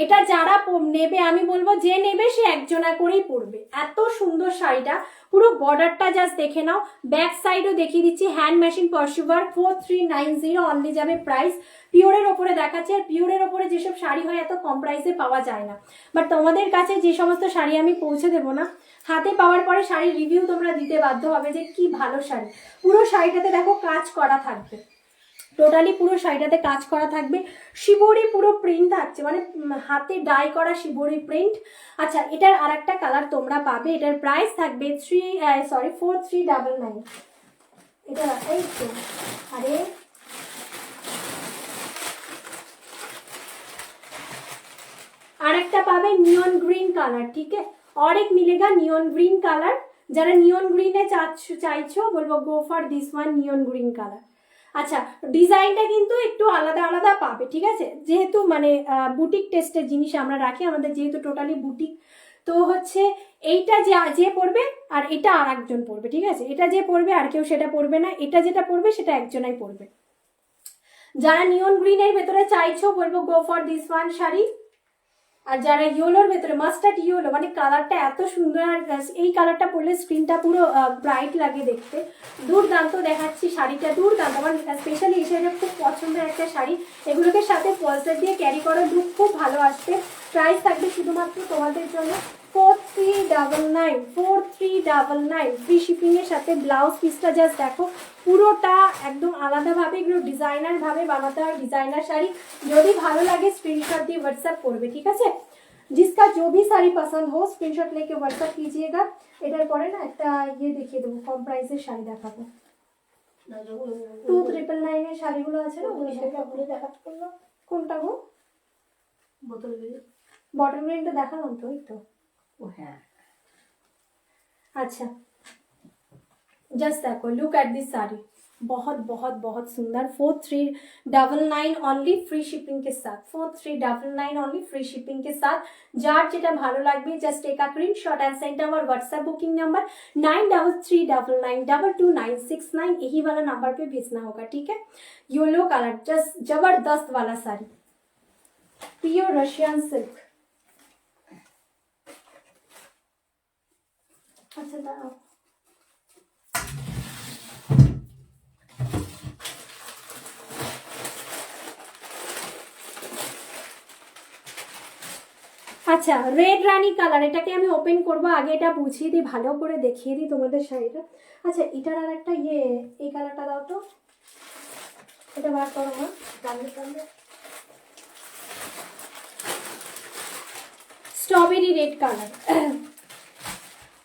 এটা যারা নেবে, আমি বলবো যে নেবে সে একজনা করেই পরবে। এত সুন্দর শাড়িটা, পুরো বর্ডারটা জাস্ট দেখে নাও, ব্যাক সাইডও দেখিয়ে দিচ্ছি। হ্যান্ড মেশিন পরশু ওয়ার্ক, 4390 অনলি যাবে প্রাইস। পিওরের ওপরে দেখাচ্ছে, আর পিওরের ওপরে যেসব শাড়ি হয় এত কম প্রাইসে পাওয়া যায় না। বাট তোমাদের কাছে যে সমস্ত শাড়ি আমি পৌঁছে দেবো না, হাতে পাওয়ার পরে শাড়ির রিভিউ তোমরা দিতে বাধ্য হবে যে কি ভালো শাড়ি। পুরো শাড়িটাতে দেখো কাজ করা থাকবে, টোটালি পুরো শাড়িটাতে কাজ করা থাকবে, শিবরি পুরো প্রিন্ট থাকছে, মানে হাতে ডাই করা শিবরি প্রিন্ট। আচ্ছা এটার আর একটা কালার তোমরা পাবে, এটার প্রাইস থাকবে 4399। এটা এই তো, আরে আরেকটা পাবে নিয়ন গ্রিন কালার, ঠিক আছে? और एक मिलेगा नियन ग्रीन কালার। যারা নিয়ন গ্রিনে চাইছো বলবো go for this one, neon green colour. আচ্ছা ডিজাইনটা কিন্তু একটু আলাদা আলাদা পাবে, ঠিক আছে? যেহেতু মানে বুটিক টেস্টের জিনিস আমরা রাখি, আমাদের যেহেতু টোটালি বুটিক, তো হচ্ছে এইটা যে পরবে আর এটা আর একজন পরবে, ঠিক আছে? এটা যে পরবে আর কেউ সেটা পরবে না, এটা যেটা পরবে সেটা একজনাই পরবে। যারা নিয়ন গ্রিনের ভেতরে চাইছো বলবো go for this one sari. আর যারা ইয়েলোর ভেতরে, মাস্টার্ড ইয়েলো, মানে কালারটা এত সুন্দর, আর এই কালারটা পরলে স্ক্রিনটা পুরো ব্রাইট লাগে দেখতে, দুর্দান্ত দেখাচ্ছি শাড়িটা, দুর্দান্ত। আমার স্পেশালি এই শাড়িটা খুব পছন্দের একটা শাড়ি, এগুলোকে সাথে পলসেট দিয়ে ক্যারি করার লুক খুব ভালো আসবে। প্রাইস থাকবে শুধুমাত্র তোমাদের জন্য 4399, ফ্রি শিপিং এর সাথে। ব্লাউজ পিসটা জাস্ট দেখো, পুরোটা একদম আলাদাভাবে, এগুলো ডিজাইনার ভাবে বানাতে হয়, ডিজাইনার শাড়ি। যদি ভালো লাগে স্ক্রিনশট দিয়ে হোয়াটসঅ্যাপ করবে, ঠিক আছে? जिसका जो भी साड़ी पसंद हो स्क्रीनशॉट लेके व्हाट्सएप कीजिएगा। এটার পরে না একটা ইয়ে দেখিয়ে দেবো, কম প্রাইসের শাড়ি দেখাবো। 2999 এর শাড়িগুলো আছে না, ওগুলো দেখাচ্ছি। কোনটা গো? বোতল গ্রিন। বটল গ্রিনটা দেখালাম তো, ওই তো। ও হ্যাঁ। আচ্ছা জাস্ট দেখো, লুক এট দিস শাড়ি, बहुत बहुत बहुत सुंदर 4399 অনলি ফ্রি শিপিং के साथ 4399 অনলি ফ্রি শিপিং के साथ যার যেটা ভালো লাগবে just take a screenshot and send our WhatsApp booking number 9339992269 यही वाला नंबर पे भेजना होगा, ठीक है। येलो कलर जस्ट जबरदस्त वाला साड़ी, प्योर रशियन सिल्क। अच्छा दाঁড়াও, আচ্ছা রেড রানী কালার, এটাকে আমি ওপেন করব। আগে এটা বুঝিয়ে দিই, ভালো করে দেখিয়ে দিই তোমাদের শাড়িটা। আচ্ছা এটার আর একটা এই কালারটা দাও তো, এটা বার করো না, টানলে টানলে। স্ট্রবেরি রেড কালার,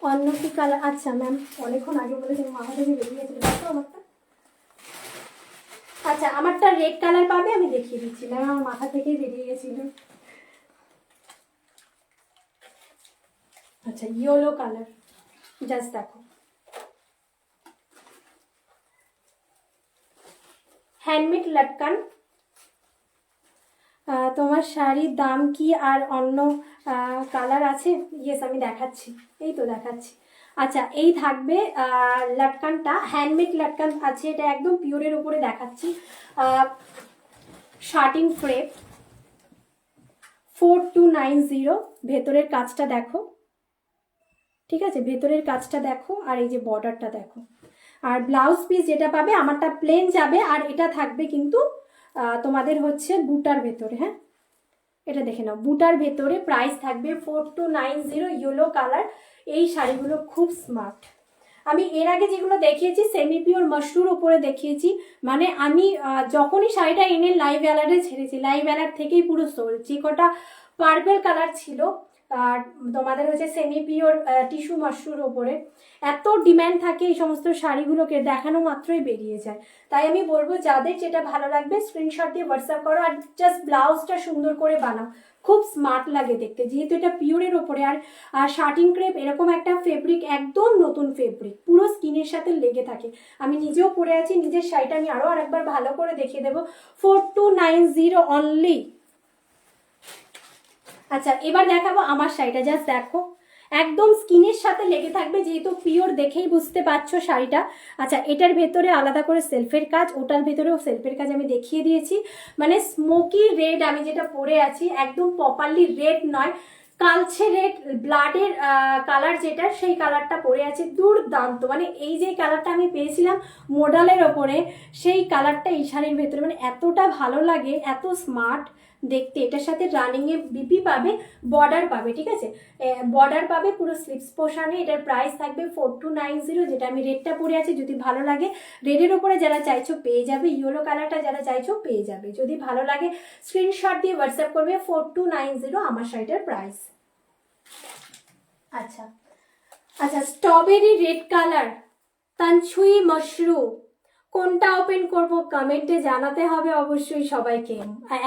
অন্য কি কালার? আচ্ছা ম্যাম অনেকক্ষণ আগে বলেছেন, মাথা থেকে বেরিয়ে গেছিল দেখো আমারটা। আচ্ছা আমারটা রেড কালার পাবে, আমি দেখিয়ে দিচ্ছি, ম্যাম আমার মাথা থেকেই বেরিয়ে গেছিল। अच्छा येलो कलर जस्ट देखो, হ্যান্ডমেড লটকান। তোমার শাড়ির দাম কি আর অন্য কালার আছে? ইয়েস আমি দেখাচ্ছি, এই তো দেখাচ্ছি। আচ্ছা এই থাকবে লটকানটা, হ্যান্ডমেড লটকান আছে, এটা একদম পিওরের উপরে দেখাচ্ছি। শার্টিং ফ্রেম 4290, ভেতরের কাজটা দেখো, ঠিক আছে, ভেতরের কাজটা দেখো, আর এই যে বর্ডারটা দেখো। আর ব্লাউজ পিস যেটা পাবে আমারটা প্লেন যাবে, আর এটা থাকবে কিন্তু তোমাদের হচ্ছে বুটার ভেতরে। হ্যাঁ এটা দেখে নাও, বুটার ভেতরে। প্রাইস থাকবে 4290, ইয়েলো কালার। এই শাড়িগুলো খুব স্মার্ট। আমি এর আগে যেগুলো দেখিয়েছি সেমি পিওর মাশরুর উপরে দেখিয়েছি, মানে আমি যখনই শাড়িটা এনে লাইভ অ্যালার্টে ছেড়েছি, লাইভ অ্যালার্ট থেকেই পুরো সোল। যে কটা পার্পেল কালার ছিল আর তোমাদের হচ্ছে সেমি পিওর টিস্যু মাশরুর ওপরে, এত ডিম্যান্ড থাকে এই সমস্ত শাড়িগুলোকে, দেখানো মাত্রই বেরিয়ে যায়। তাই আমি বলবো যাদের যেটা ভালো লাগবে স্ক্রিনশট দিয়ে হোয়াটসঅ্যাপ করো, আর জাস্ট ব্লাউজটা সুন্দর করে বানাও, খুব স্মার্ট লাগে দেখতে, যেহেতু এটা পিওরের ওপরে। আর শার্টিং ক্রেপ এরকম একটা ফেব্রিক, একদম নতুন ফেব্রিক, পুরো স্কিনের সাথে লেগে থাকে। আমি নিজেও পরে আছি, নিজের শাড়িটা আমি আরও আরেকবার ভালো করে দেখিয়ে দেবো। 4290 অনলি। আচ্ছা এবার দেখাবো আমার শাড়িটা, জাস্ট দেখো একদম স্কিনের সাথে লেগে থাকবে, যেহেতু পিওর দেখেই বুঝতে পারছো শাড়িটা। আচ্ছা এটার ভেতরে আলাদা করে সেলফের কাজ, ওটার ভেতরেও সেলফের কাজ আমি দেখিয়ে দিয়েছি। মানে স্মোকি রেড আমি যেটা পরে আছি, একদম প্রপারলি রেড নয়, কালচে রেড, ব্লাডের কালার যেটা, সেই কালারটা পরে আছে, দুর্দান্ত। মানে এই যে কালারটা আমি পেয়েছিলাম মোডালের ওপরে, সেই কালারটা এই শাড়ির ভেতরে মানে এতটা ভালো লাগে, এত স্মার্ট দেখতে। এটার সাথে রানিং এ বিপি পাবে, বর্ডার পাবে, ঠিক আছে, বর্ডার পাবে পুরো স্লিপস পোর্শনে। এটার প্রাইস থাকবে 4290, যেটা আমি রেডটা পরে আছি। যদি ভালো লাগে রেডের ওপরে যারা চাইছো পেয়ে যাবে, ইয়েলো কালারটা যারা চাইছো পেয়ে যাবে। যদি ভালো লাগে স্ক্রিনশট দিয়ে হোয়াটসঅ্যাপ করবে 4290 আমার শাড়িটার প্রাইস। আচ্ছা আচ্ছা স্ট্রবেরি রেড কালার, তানছুই মাশরুম, কোনটা ওপেন করব কমেন্টে জানাতে হবে অবশ্যই সবাইকে।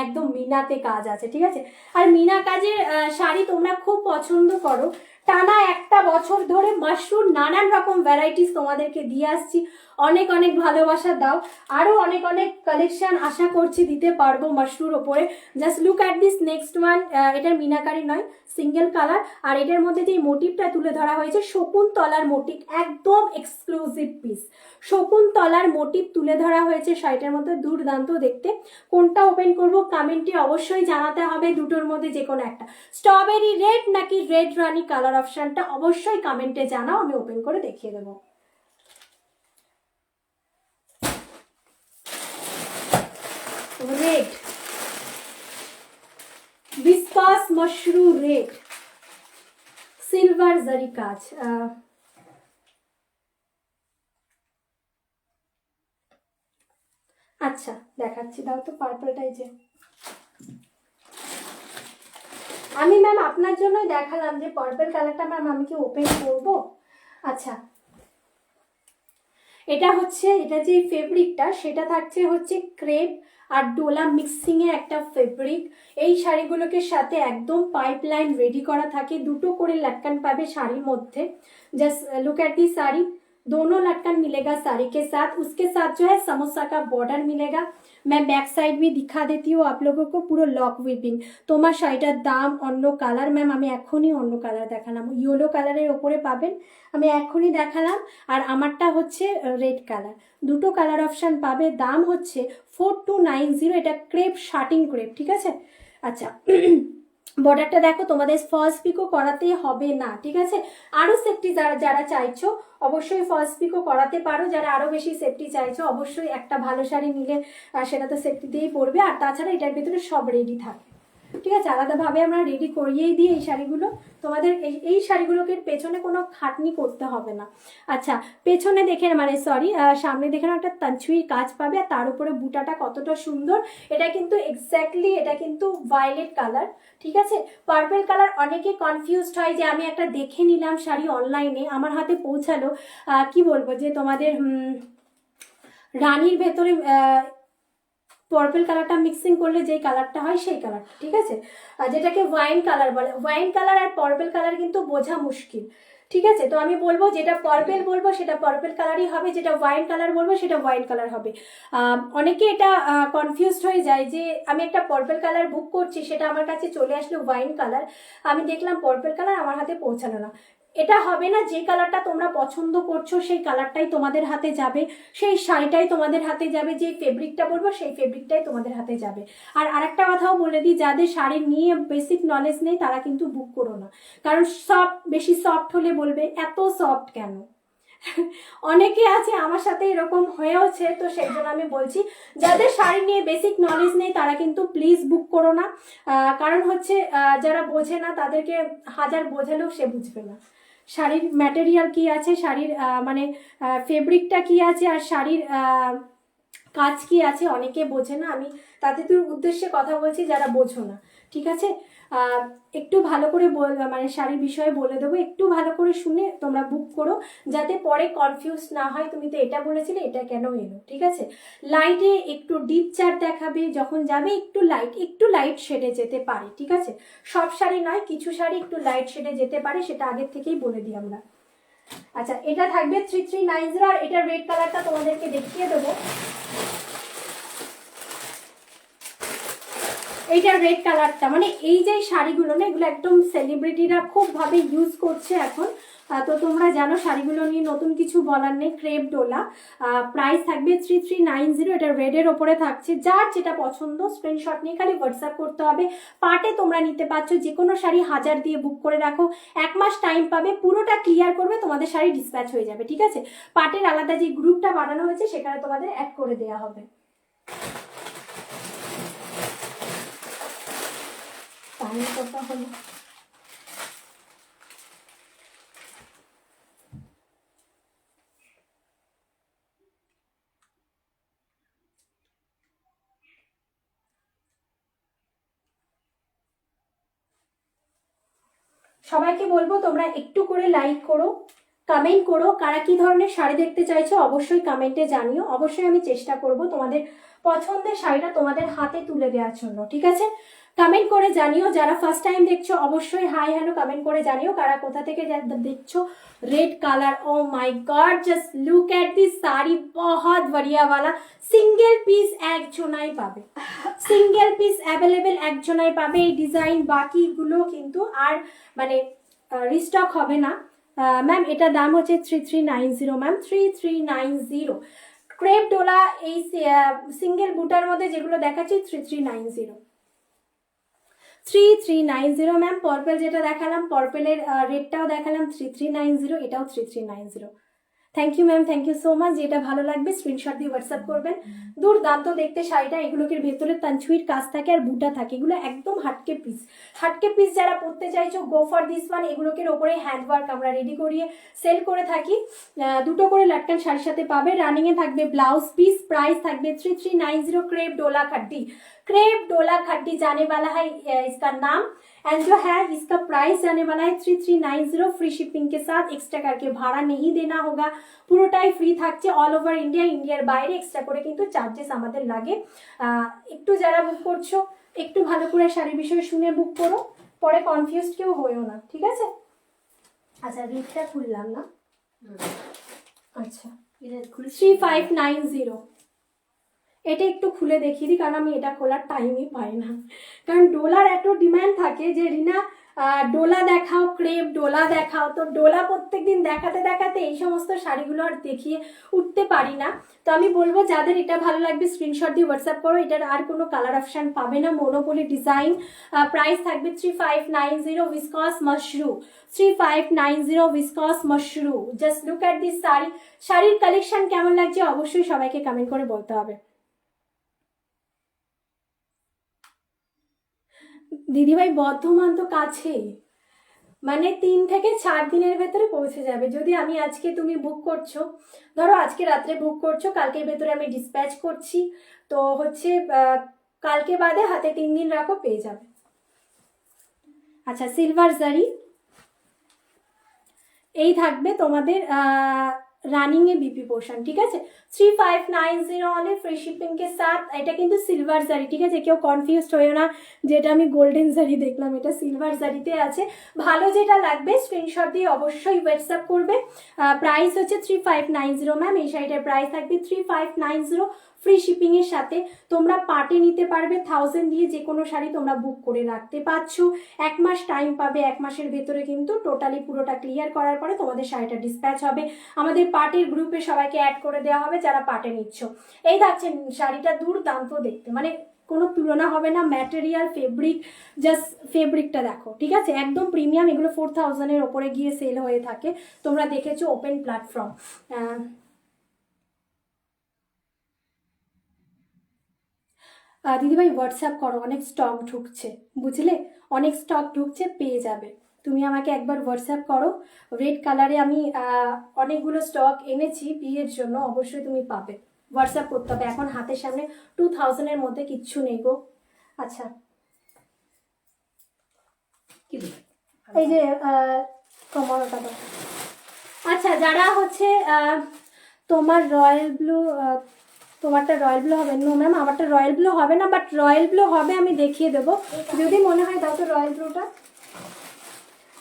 একদম মিনাতে কাজ আছে, ঠিক আছে। আর মিনা কাজের শাড়ি তোমরা খুব পছন্দ করো, টানা একটা বছর ধরে মাশরুম নানান রকম ভ্যারাইটিস তোমাদেরকে দিয়ে আসছি, অনেক অনেক ভালোবাসা দাও। আরও অনেক অনেক কালেকশন আশা করছি দিতে পারবো মাশরুর ওপরে। Just look at this next one, এটার মিনাকারি নয়, সিঙ্গেল কালার। আর এটার মধ্যে যে মোটিভটা তুলে ধরা হয়েছে শকুন্তলার মোটিভ, একদম এক্সক্লুসিভ পিস, শকুন্তলার মোটিভ তুলে ধরা হয়েছে শাড়িটার মধ্যে, দুর্দান্ত দেখতে। কোনটা ওপেন করব কমেন্টে অবশ্যই জানাতে হবে, দুটোর মধ্যে যে কোনো একটা। স্ট্রবেরি রেড নাকি রেড রানি কালার অপশনটা অবশ্যই কমেন্টে জানাও, আমি ওপেন করে দেখিয়ে দেবো। রেড, विस्कास मशरू रेड, सिल्वर जरी काज। আচ্ছা দেখাচ্ছি, দাও তো পার্পলটাই যে আমি ম্যাম আপনার জন্যই দেখালাম যে পার্পল কালারটা ম্যাম আমি কি ওপেন করব। আচ্ছা এটা হচ্ছে, এটা যে ফেব্রিকটা সেটা থাকছে হচ্ছে ক্রেপ আর ডোলা মিক্সিং এর একটা ফেব্রিক। এই শাড়িগুলোকে সাথে একদম পাইপলাইন রেডি করা থাকে, দুটো করে লাটকান পাবে শাড়ির মধ্যে। Just look at the sari, दोनों लटकन मिलेगा साड़ी के साथ, उसके साथ जो है समोसा का बॉर्डर मिलेगा। मैं बैक साइड भी दिखा देती हूँ आप लोगों को, পুরো লক উইপিং। তোমার শাড়িটার দাম অন্য কালার ম্যাম, আমি এখনই অন্য কালার দেখালাম, ইয়েলো কালারের ওপরে পাবেন, আমি এখনই দেখালাম। আর আমারটা হচ্ছে রেড কালার, দুটো কালার অপশান পাবে। দাম হচ্ছে 4290, এটা ক্রেপ শার্টিং ক্রেপ, ঠিক আছে। আচ্ছা বর্ডারটা দেখো, তোমাদের ফার্স্ট পিকও করাতে হবে না, ঠিক আছে। আরও সেফটি যারা চাইছো অবশ্যই ফার্স্ট পিকও করাতে পারো, যারা আরও বেশি সেফটি চাইছো অবশ্যই একটা ভালো শাড়ি নিলে সেটা তো সেফটি দিয়েই পড়বে। আর তাছাড়া এটার ভিতরে সব রেডি থাকে, ঠিক আছে, আলাদাভাবে আমরা রেডি করিয়েই দিই এই শাড়িগুলো। তোমাদের এই শাড়িগুলোকে পেছনে কোনো খাটনি করতে হবে না। আচ্ছা পেছনে দেখে মানে সরি সামনে দেখে একটা তানচুইর কাজ পাবে, আর তার উপরে বুটাটা কতটা সুন্দর। এটা কিন্তু এক্স্যাক্টলি এটা কিন্তু ভায়োলেট কালার, ঠিক আছে। পার্পল কালার অনেকে কনফিউজড হয় যে আমি একটা দেখে নিলাম শাড়ি অনলাইনে, আমার হাতে পৌঁছালো, কি বলবো যে তোমাদের রানীর ভেতরে পার্পল কালারটা মিক্সিং করলে যেই কালারটা হয় সেই কালারটা, ঠিক আছে, যেটাকে ওয়াইন কালার বলে। ওয়াইন কালার আর পার্পল কালার কিন্তু বোঝা মুশকিল, ঠিক আছে। তো আমি বলবো যেটা পার্পল বলবো সেটা পার্পল কালারই হবে, যেটা ওয়াইন কালার বলবো সেটা ওয়াইন কালার হবে। অনেকে এটা কনফিউজড হয়ে যায় যে আমি একটা পার্পল কালার বুক করছি, সেটা আমার কাছে চলে আসলো ওয়াইন কালার, আমি দেখলাম পার্পল কালার আমার হাতে পৌঁছালো না। এটা হবে না, যে কালারটা তোমরা পছন্দ করছো সেই কালারটাই তোমাদের হাতে যাবে, সেই শাড়িটাই তোমাদের হাতে যাবে, যে ফেব্রিকটা বলবো সেই ফেব্রিকটাই তোমাদের হাতে যাবে। আর আরেকটা কথাও বলে দিই, যাদের শাড়ি নিয়ে বেসিক নলেজ নেই তারা কিন্তু বুক করো না, কারণ বেশি সফট হলে বলবে এত সফট কেন। অনেকে আছে আমার সাথে এরকম হয়েওছে, তো সেই জন্য আমি বলছি যাদের শাড়ি নিয়ে বেসিক নলেজ নেই তারা কিন্তু প্লিজ বুক করো না। কারণ হচ্ছে যারা বোঝে না তাদেরকে হাজার বোঝালেও সে বুঝবে না শাড়ির ম্যাটেরিয়াল কি আছে, শাড়ির মানে ফেব্রিকটা কি আছে, আর শাড়ির কাজ কি আছে, অনেকে বোঝে না। আমি তাদের উদ্দেশ্যে কথা বলছি যারা বোঝো না, ঠিক আছে। একটু ভালো করে মানে শাড়ির বিষয়ে বলে দেবো, একটু ভালো করে শুনে তোমরা বুক করো, যাতে পরে কনফিউজ না হয় তুমি তো এটা বলেছিলে এটা কেন এলো, ঠিক আছে। লাইটে একটু ডিপ চার্ট দেখাবে, যখন যাবে একটু লাইট শেডে যেতে পারে, ঠিক আছে। সব শাড়ি নয়, কিছু শাড়ি একটু লাইট শেডে যেতে পারে, সেটা আগের থেকেই বলে দিই আমরা। আচ্ছা এটা থাকবে 3390, আর এটা রেড কালারটা তোমাদেরকে দেখিয়ে দেবো। এইটা রেড কালারটা, মানে এই যে শাড়িগুলো না এগুলো একদম সেলিব্রিটিরা খুব ভাবে ইউজ করছে এখন, তো তোমরা জানো শাড়িগুলো নিয়ে নতুন কিছু বলার নেই। ক্রেপ ডোলা, প্রাইস থাকবে 3390, এটা রেডের ওপরে থাকছে। যার যেটা পছন্দ স্ক্রিনশট নিয়ে খালি হোয়াটসঅ্যাপ করতে হবে। পার্টে তোমরা নিতে পারছো, যে কোনো শাড়ি 1000 দিয়ে বুক করে রাখো, 1 মাস টাইম পাবে, পুরোটা ক্লিয়ার করবে, তোমাদের শাড়ি ডিসপ্যাচ হয়ে যাবে, ঠিক আছে। পার্টের আলাদা যে গ্রুপটা বানানো হয়েছে সেখানে তোমাদের অ্যাড করে দেওয়া হবে। কথা হলো সবাইকে বলবো তোমরা একটু করে লাইক করো, কমেন্ট করো, কারা কি ধরনের শাড়ি দেখতে চাইছো অবশ্যই কমেন্টে জানিও। অবশ্যই আমি চেষ্টা করব তোমাদের পছন্দের শাড়িটা তোমাদের হাতে তুলে দেওয়ার জন্য, ঠিক আছে। কমেন্ট করে জানিও, যারা ফার্স্ট টাইম দেখছো অবশ্যই হাই হ্যালো কমেন্ট করে জানিও, কারা কোথা থেকে দেখছো। Red colour, oh my God just look at this sari, बहुत बढ़िया वाला। सिंगल पिस एक জনাই পাবে, সিঙ্গেল পিস অ্যাভেলেবেল এক জনাই পাবে। এই ডিজাইন বাকিগুলো কিন্তু আর মানে রিস্টক হবে না। ম্যাম এটা দাম হচ্ছে 3390 ম্যাম, 3390। ক্রেপ ডোলা এই সিঙ্গেল বুটার মধ্যে যেগুলো দেখাচ্ছি 3390, 3390 ম্যাম। পার্পল যেটা দেখালাম, পার্পলের রেটটাও দেখালাম 3390, এটাও 3390। Thank you ma'am, thank you so much. যেটা ভালো লাগবে স্ক্রিনশট দিয়ে হোয়াটসঅ্যাপ করবেন। দুর্দান্ত দেখতে শাড়িটা, এগুলোকে ভেতরে তানচুইর কাজ থাকে আর বুটা থাকে, এগুলো একদম হাটকে পিস যারা পরতে চাইছো গো ফর দিস ওয়ান। এগুলোকে ওপরে হ্যান্ডওয়ার্ক আমরা রেডি করিয়ে সেল করে থাকি, দুটো করে লাটকান শাড়ির সাথে পাবে। রানিংয়ে থাকবে ব্লাউজ পিস, প্রাইস থাকবে 3390। क्रेप डोला खड्डी जाने वाला है इसका नाम, एंड जो है इसका प्राइस जाने वाला है 3390 फ्री शिपिंग के साथ। एक्स्ट्रा करके भाड़ा नहीं देना होगा, পুরোটাই ফ্রি থাকছে অল ওভার ইন্ডিয়া। ইন্ডিয়ার বাইরে এক্সট্রা করে কিন্তু চার্জেস আমাদের লাগে। একটু যারা বুক করছো একটু ভালো করে শাড়ির বিষয়ে শুনে বুক করো, পরে কনফিউজড কেউ হয়েও না, ঠিক আছে। আচ্ছা রিটটা খুললাম না, আচ্ছা এটা খুলে 3590, এটা একটু খুলে দেখিয়ে দিই, কারণ আমি এটা খোলার টাইমই পাই না, কারণ ডোলার এত ডিমান্ড থাকে যে রিনা ডোলা দেখাও, ক্রেপ ডোলা দেখাও, তো ডোলা প্রত্যেকদিন দেখাতে দেখাতে এই সমস্ত শাড়িগুলো আর দেখিয়ে উঠতে পারি না। তো আমি বলবো যাদের এটা ভালো লাগবে স্ক্রিনশট দিয়ে হোয়াটসঅ্যাপ করো, এটার আর কোনো কালার অপশান পাবে না, মোনোপলি ডিজাইন, প্রাইস থাকবে 3590 viscose Mashru, 3590 viscose Mashru. Just look at this sari, শাড়ির কালেকশন কেমন লাগছে অবশ্যই সবাইকে কমেন্ট করে বলতে হবে। দিদিভাই বর্ধমান তো কাছেই, মানে 3 থেকে 4 দিনের ভেতরে পৌঁছে যাবে। যদি আমি আজকে, তুমি বুক করছো, ধরো আজকে রাত্রে বুক করছো, কালকের ভেতরে আমি ডিসপ্যাচ করছি, তো হচ্ছে কালকে বাদে হাতে 3 দিন রাখো, পেয়ে যাবে। আচ্ছা সিলভার জারি, এই থাকবে তোমাদের রানিং এ বিপি পোর্শন, ঠিক আছে, 3590 অনলি, ফ্রি শিপিং কে সাথ। এটা কিন্তু সিলভার জারি, ঠিক আছে, কেউ কনফিউজড হয়েও না যেটা আমি গোল্ডেন জারি দেখলাম, এটা সিলভার জারিতে আছে। ভালো যেটা লাগবে স্ক্রিনশট দিয়ে অবশ্যই হোয়াটসঅ্যাপ করবে। প্রাইস হচ্ছে 3590 ম্যাম, এই শাড়িটার প্রাইস থাকবে 3590 ফ্রি শিপিং এর সাথে। তোমরা পার্টে নিতে পারবে 1000 দিয়ে, যে কোনো শাড়ি তোমরা বুক করে রাখতে পারছো, 1 মাস টাইম পাবে, 1 মাসের ভেতরে কিন্তু টোটালি পুরোটা ক্লিয়ার করার পরে তোমাদের শাড়িটা ডিসপ্যাচ হবে। আমাদের পার্টির গ্রুপে সবাইকে অ্যাড করে দেওয়া হবে যারা পার্টে নিচ্ছ। এই থাকছে শাড়িটা, দুর্দান্ত দেখতে, মানে কোনো তুলনা হবে না, ম্যাটেরিয়াল, ফেব্রিক, জাস্ট ফেব্রিকটা দেখো, ঠিক আছে, একদম প্রিমিয়াম। এগুলো 4000 এর ওপরে গিয়ে সেল হয়ে থাকে, তোমরা দেখেছো ওপেন প্ল্যাটফর্ম। দিদিভাই হোয়াটসঅ্যাপ করো, অনেক স্টক ঢুকছে, বুঝলে, অনেক স্টক ঢুকছে, পেয়ে যাবে। তুমি আমাকে একবার হোয়াটসঅ্যাপ করো, রেড কালারে আমি অনেকগুলো স্টক এনেছি বিয়ের জন্য, অবশ্যই তুমি পাবে। হোয়াটসঅ্যাপ করতে হবে, এখন হাতের সামনে 2000 এর মধ্যে কিচ্ছু নেই গো। আচ্ছা কি দেবে? এই যে কমরটা দাও। আচ্ছা যারা হচ্ছে তোমার রয়্যাল ব্লু, তোমারটা রয়্যাল ব্লু হবে না ম্যাম, আমারটা রয়্যাল ব্লু হবে না, বাট রয়্যাল ব্লু হবে, আমি দেখিয়ে দেবো যদি মনে হয়। দাও তো রয়্যাল ব্লুটা,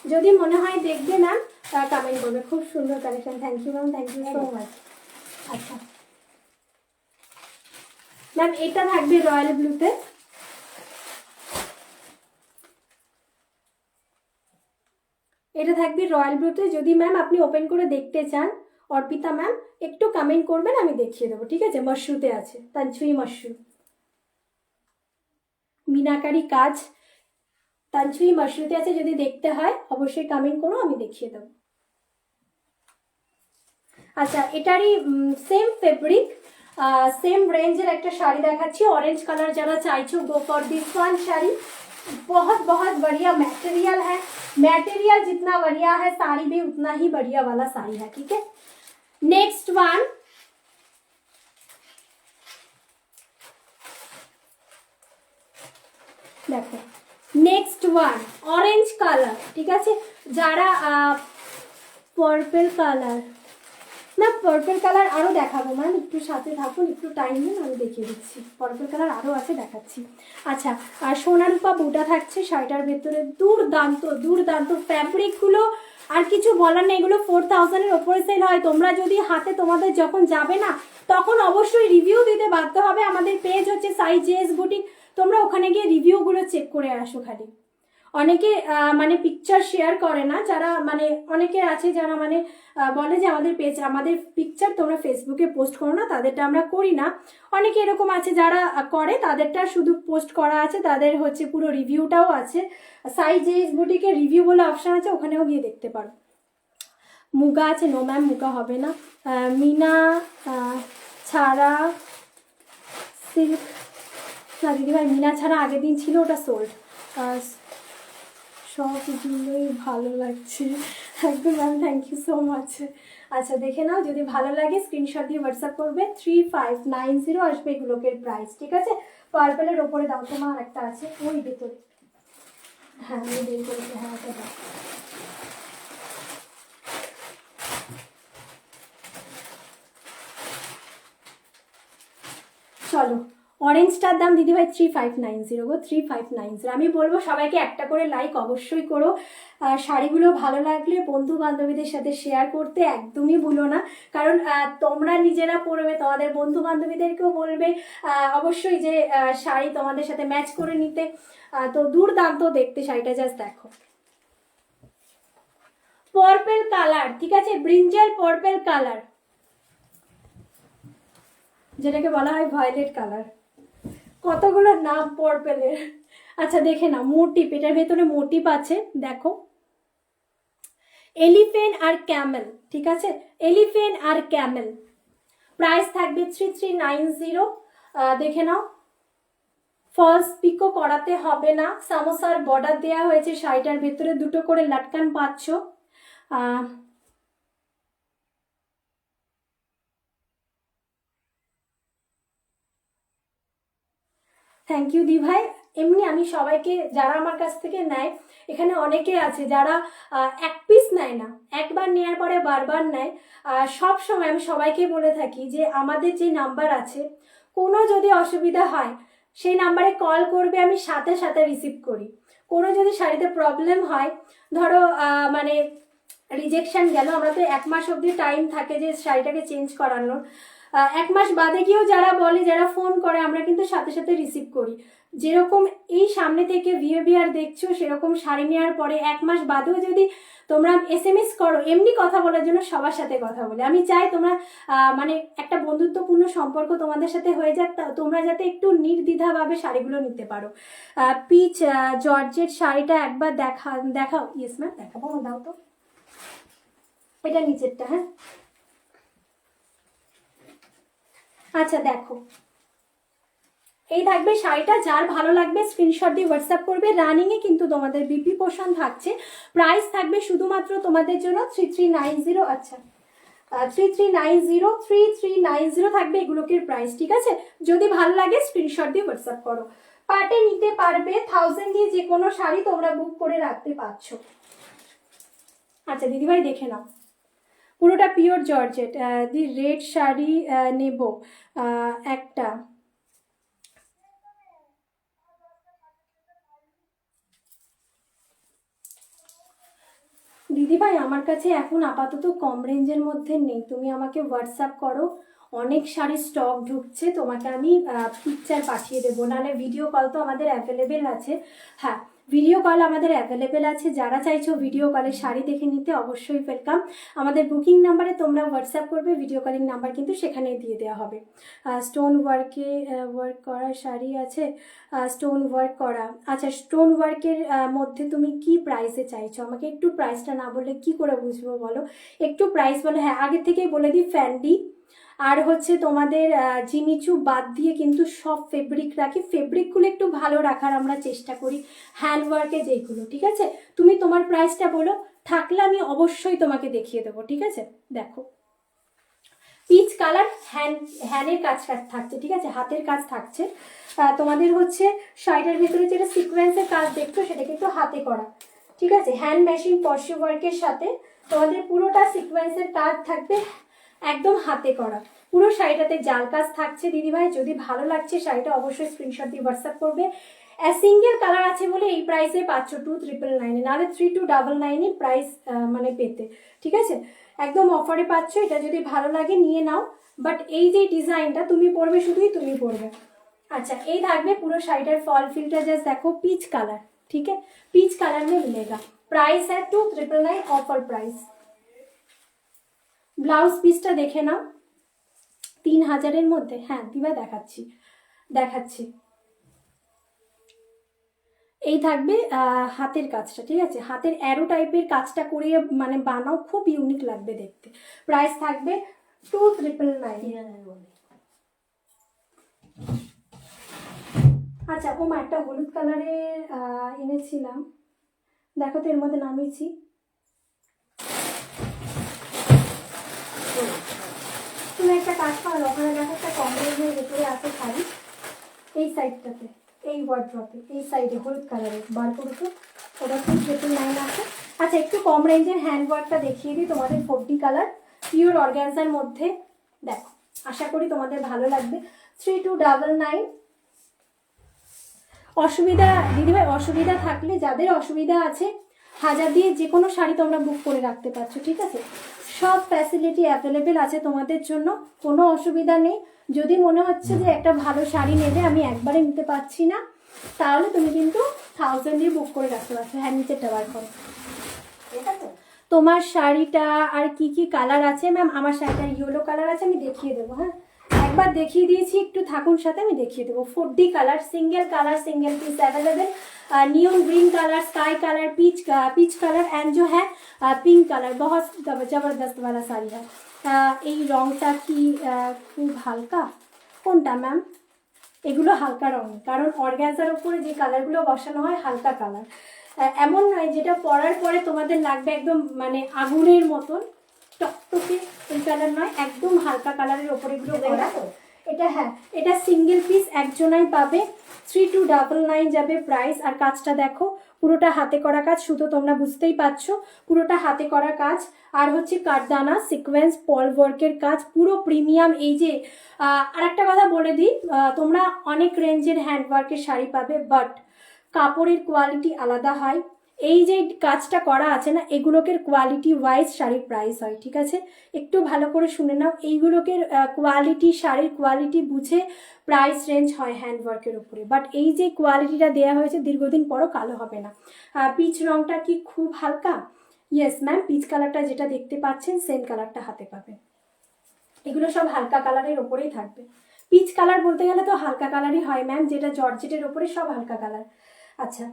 যদি মনে হয় দেখবে ম্যাম কমেন্ট করবে। খুব সুন্দর collection, thank you ma'am, thank you so much. আচ্ছা ম্যাম এটা থাকবে রয়্যাল ব্লুতে, এটা থাকবে রয়্যাল ব্লুতে। যদি ম্যাম আপনি ওপেন করে দেখতে চান অর্পিতা ম্যাম, একটু কমেন্ট করবেন, আমি দেখিয়ে দেবো, ঠিক আছে। মাশরুতে আছে, তানচুই মাশরু, মিনাকারি কাজ, তানচুই মাশরুতে আছে, যদি দেখতে হয় অবশ্যই কমেন্ট করো, আমি দেখিয়ে দেবো। আচ্ছা এটারই সেম ফেব্রিক, সেম রেঞ্জের একটা শাড়ি দেখাচ্ছি, অরেঞ্জ কালার, যারা চাইছো গো फॉर दिस वन। শাড়ি बहुत बहुत बढ़िया मटेरियल है, मटेरियल जितना बढ़िया है साड़ी भी उतना ही बढ़िया वाला साड़ी है, ठीक है। नेक्स्ट वन, দেখো নেক্সট ওয়ান অরেঞ্জ কালার, ঠিক আছে, যারা পার্পল কালার, না পার্পল কালার আরও দেখাবো ম্যাম, একটু সাথে থাকুন, একটু টাইম নিন, আমি দেখিয়ে দিচ্ছি। পার্পল কালার আরও আছে, দেখাচ্ছি। আচ্ছা আর সোনা রূপা বুটা থাকছে শাড়িটার ভেতরে, দুর্দান্ত দুর্দান্ত ফ্যাব্রিকগুলো, আর কিছু বলার নেই, এগুলো 4000 এর ওপরে সেল হয়। তোমরা যদি হাতে তোমাদের যখন যাবে না, তখন অবশ্যই রিভিউ দিতে বাধ্য হবে। আমাদের পেজ হচ্ছে সাই জেএস বুটিক, তোমরা ওখানে গিয়ে রিভিউগুলো চেক করে আসো। খালি অনেকে মানে পিকচার শেয়ার করে না, যারা মানে অনেকে আছে যারা মানে বলে যে আমাদের পেজ, আমাদের পিকচার তোমরা ফেসবুকে পোস্ট করো না, তাদেরটা আমরা করি না। অনেকে এরকম আছে যারা করে, তাদেরটা শুধু পোস্ট করা আছে, তাদের হচ্ছে পুরো রিভিউটাও আছে। সাই জেএস বুটিকের রিভিউ বলে অপশান আছে, ওখানেও গিয়ে দেখতে পারো। মুগা আছে, নো ম্যাম মুগা হবে না। মিনা ছাড়া সিল্ক, না দিদিভাই মিনা ছাড়া আগের দিন ছিল, ওটা সোল্ড। সবগুলোই ভালো লাগছে একদম ma'am, thank you so much. আচ্ছা দেখে নাও, যদি ভালো লাগে স্ক্রিনশট দিয়ে হোয়াটসঅ্যাপ করবে। 3590 আসবে এগুলোকে প্রাইস, ঠিক আছে। পার্পেলের ওপরে দাও, তোমার একটা আছে ওই ভেতরে, হ্যাঁ আমি বের করেছি, হ্যাঁ ওটা দাও। চলো অরেঞ্জটার দাম দিদিভাই 3590 গো, 3590। আমি বলবো সবাইকে একটা করে লাইক অবশ্যই করো। শাড়িগুলো ভালো লাগলে বন্ধু বান্ধবীদের সাথে শেয়ার করতে একদমই ভুলো না, কারণ তোমরা নিজেরা পরবে, তোমাদের বন্ধু বান্ধবীদেরকেও বলবে অবশ্যই যে শাড়ি তোমাদের সাথে ম্যাচ করে নিতে। তো দুর্দান্ত দেখতে শাড়িটা, জাস্ট দেখো। পার্পল কালার, ঠিক আছে, ব্রিঞ্জাল পার্পল কালার, যেটাকে বলা হয় ভয়েলেট কালার। কতগুলো নাম পার্পলের। আচ্ছা দেখে না, মোটিভ, এটার ভেতরে মোটিভ আছে দেখো, এলিফেন্ট আর ক্যামেল, ঠিক আছে, এলিফেন্ট আর ক্যামেল। প্রাইস থাকবে 3390। দেখে নাও, ফলস পিকো করাতে হবে না, সামোসার বর্ডার দেওয়া হয়েছে, শাড়িটার ভেতরে দুটো করে লাটকান পাচ্ছ। থ্যাংক ইউ দি ভাই। এমনি আমি সবাইকে, যারা আমার কাছ থেকে নেয়, এখানে অনেকে আছে যারা এক পিস নেয় না, একবার নেওয়ার পরে বারবার নেয়। সব সময় আমি সবাইকে বলে থাকি যে আমাদের যে নাম্বার আছে, কোনো যদি অসুবিধা হয় সেই নাম্বারে কল করবে, আমি সাথে সাথে রিসিভ করি। কোনো যদি শাড়িতে প্রবলেম হয়, ধরো মানে রিজেকশন গেল, আমরা তো 1 মাস অবধি টাইম থাকে যে শাড়িটাকে চেঞ্জ করানোর। 1 মাস বাদে গিয়েও যারা বলে, যারা ফোন করে, আমরা কিন্তু সাথে সাথে রিসিভ করি। যেরকম এই সামনে থেকে বিহেভিয়ার দেখছো, সেরকম শাড়ি নেওয়ার পরে 1 মাস বাদেও যদি তোমরা SMS করো, এমনি কথা বলার জন্য সবার সাথে কথা বলে। আমি চাই তোমরা মানে একটা বন্ধুত্বপূর্ণ সম্পর্ক তোমাদের সাথে হয়ে যাক, তোমরা যাতে একটু নির্দ্বিধাভাবে শাড়িগুলো নিতে পারো। পিচ জর্জেট শাড়িটা একবার দেখাও। ইয়েস ম্যাম, দেখাবো, দাও তো, এটা নিচেরটা। হ্যাঁ, আচ্ছা দেখো, এই থাকবে শাড়িটা। যার ভালো লাগবে স্ক্রিনশট দিয়ে হোয়াটসঅ্যাপ করবে। রানিং এ কিন্তু তোমাদের বিপি পোর্শন থাকছে। প্রাইস থাকবে শুধুমাত্র তোমাদের জন্য 3390। আচ্ছা 3390 থাকবে এগুলোকে প্রাইস, ঠিক আছে। যদি ভালো লাগে স্ক্রিনশট দিয়ে হোয়াটসঅ্যাপ করো। পার্টে নিতে পারবে, 1000 দিয়ে যে কোনো শাড়ি তোমরা বুক করে রাখতে পারছো। আচ্ছা দিদিভাই দেখে নাও, পুরোটা পিওর জর্জেট। দি রেড শাড়ি নেব একটা। দিদিভাই আমার কাছে এখন আপাতত কম রেঞ্জের মধ্যে নেই, তুমি আমাকে হোয়াটসঅ্যাপ করো, অনেক শাড়ির স্টক ঢুকছে, তোমাকে আমি পিকচার পাঠিয়ে দেবো। নাহলে ভিডিও কল তো আমাদের অ্যাভেলেবেল আছে। হ্যাঁ, ভিডিও কল আমাদের অ্যাভেলেবেল আছে, যারা চাইছো ভিডিও কলে শাড়ি দেখে নিতে অবশ্যই ওয়েলকাম। আমাদের বুকিং নাম্বারে তোমরা হোয়াটসঅ্যাপ করবে, ভিডিও কলিং নাম্বার কিন্তু সেখানে দিয়ে দেওয়া হবে। স্টোন ওয়ার্ক করা শাড়ি আছে, স্টোন ওয়ার্ক করা। আচ্ছা, স্টোন ওয়ার্কের মধ্যে তুমি কি প্রাইসে চাইছো? আমাকে একটু প্রাইসটা না বললে কি করে বুঝবো বলো, একটু প্রাইস বলো। হ্যাঁ, আগে থেকেই বলে দিই, ফ্যান্ডি আর হচ্ছে তোমাদের জিমিচু বাদ দিয়ে কিন্তু সব ফেব্রিক রাখি। ফেব্রিকগুলো একটু ভালো রাখার আমরা চেষ্টা করি, হ্যান্ডওয়ার্কে যেইগুলো, ঠিক আছে। তুমি তোমার প্রাইসটা বলো, থাকলে আমি অবশ্যই তোমাকে দেখিয়ে দেবো, ঠিক আছে। দেখো, পিচ কালার, হ্যান্ডের কাজ থাকছে, ঠিক আছে, হাতের কাজ থাকছে। তোমাদের হচ্ছে শাড়িটার ভেতরে যেটা সিকোয়েন্সের কাজ দেখছো, সেটা কিন্তু হাতে করা, ঠিক আছে। হ্যান্ড মেশিন পশু ওয়ার্কের সাথে তোমাদের পুরোটা সিকোয়েন্সের কাজ থাকবে, একদম হাতে করা। পুরো শাড়িটাতে জাল কাজ থাকছে। দিদিভাই যদি ভালো লাগছে শাড়িটা অবশ্যই স্ক্রিনশট দিয়ে হোয়াটসঅ্যাপ করবে। সিঙ্গেল কালার আছে বলে এই প্রাইসে পাচ্ছ 2999, নাহলে 3299 প্রাইস মানে পেতে, ঠিক আছে। একদম অফারে পাচ্ছ, এটা যদি ভালো লাগে নিয়ে নাও। বাট এই যে ডিজাইনটা তুমি পরবে, শুধুই তুমি পরবে। আচ্ছা, এই থাকবে পুরো শাড়িটার ফল ফিলটা, জাস্ট দেখো, পিচ কালার, ঠিক है, পিচ কালার में मिलेगा। प्राइस है 2999 ऑफर प्राइस। ব্লাউজ পিসটা দেখে নাও, 3000-এর মধ্যে। হ্যাঁ দিবা, দেখাচ্ছি। এই থাকবে হাতের কাজটা, ঠিক আছে, হাতের অ্যারো টাইপের কাজটা করে মানে বানাও, খুব ইউনিক লাগবে দেখতে। প্রাইস থাকবে 2999। আচ্ছা, ওমা একটা হলুদ কালারের এনেছিলাম, দেখো তো এর মধ্যে নামিয়েছি। তুমি একটা কাজ করো, ওখানে দেখো একটা কম রেঞ্জের ভেতরে আছে শাড়ি, এই সাইডটাতে, এই ওয়ার্ড্রপে, এই সাইডে হলুদ কালারের বার করতো, ওটা 2999 আছে। আচ্ছা, একটু কম রেঞ্জের হ্যান্ড ওয়ার্কটা দেখিয়ে দিই তোমাদের, 4D কালার, পিওর অর্গ্যানজার মধ্যে। দেখো, আশা করি তোমাদের ভালো লাগবে। 3299 অসুবিধা দিদিভাই অসুবিধা থাকলে, যাদের অসুবিধা আছে, হাজার দিয়ে যে কোনো শাড়ি তোমরা বুক করে রাখতে পারছো, ঠিক আছে? সব ফ্যাসিলিটি অ্যাভেলেবেল আছে তোমাদের জন্য, কোনো অসুবিধা নেই। যদি মনে হচ্ছে যে একটা ভালো শাড়ি নেবে, আমি একবারে নিতে পারছি না, তাহলে তুমি কিন্তু 1000 দিয়ে বুক করে রাখতে পারছো। হ্যাঁ, নিচেরটা বার করো। ঠিক আছে, তোমার শাড়িটা আর কি কি কালার আছে? ম্যাম আমার শাড়িটা ইয়েলো কালার আছে, আমি দেখিয়ে দেবো। হ্যাঁ, একবার দেখিয়ে দিয়েছি, একটু থাকুন সাথে, আমি দেখিয়ে দেবো। 4D colour, single piece available, neon green colour, sky colour, peach colour and जो है पिंक कलर, बहुत जबरदस्त वाला শাড়ি है। এই রংটা কি খুব হালকা? কোনটা ম্যাম? এগুলো হালকা রং, কারণ অর্গানজার উপরে যে কালারগুলো বসানো হয় হালকা কালার। এমন নয় যেটা পরার পরে তোমাদের লাগবে একদম মানে আগুনের মতন টকটকে, এই কালার নয়, একদম হালকা কালারের ওপরে এগুলো করা। এটা হ্যাঁ, এটা সিঙ্গেল পিস একজনাই পাবে, 3299 যাবে প্রাইস। আর কাজটা দেখো, পুরোটা হাতে করা কাজ, শুধু তোমরা বুঝতেই পারছো পুরোটা হাতে করা কাজ। আর হচ্ছে কাঠদানা সিকোয়েন্স পল ওয়ার্কের কাজ, পুরো প্রিমিয়াম। এই যে আর একটা কথা বলে দিই, তোমরা অনেক রেঞ্জের হ্যান্ডওয়ার্কের শাড়ি পাবে, বাট কাপড়ের কোয়ালিটি আলাদা হয়। এই যে কাজটা করা আছে না, এগুলোকে কোয়ালিটি ওয়াইজ শাড়ির প্রাইস হয়, ঠিক আছে? একটু ভালো করে শুনে নাও, এইগুলোকে কোয়ালিটি, শাড়ির কোয়ালিটি বুঝে প্রাইস রেঞ্জ হয় হ্যান্ডওয়ার্কের উপরে। বাট এই যে কোয়ালিটিটা দেওয়া হয়েছে, দীর্ঘদিন পরও কালো হবে না। পিচ রংটা কি খুব হালকা? ইয়েস ম্যাম, পিচ কালারটা যেটা দেখতে পাচ্ছেন সেম কালারটা হাতে পাবেন। এগুলো সব হালকা কালারের ওপরেই থাকবে। পিচ কালার বলতে গেলে তো হালকা কালারই হয় ম্যাম, যেটা জর্জেটের ওপরে সব হালকা কালার। আচ্ছা,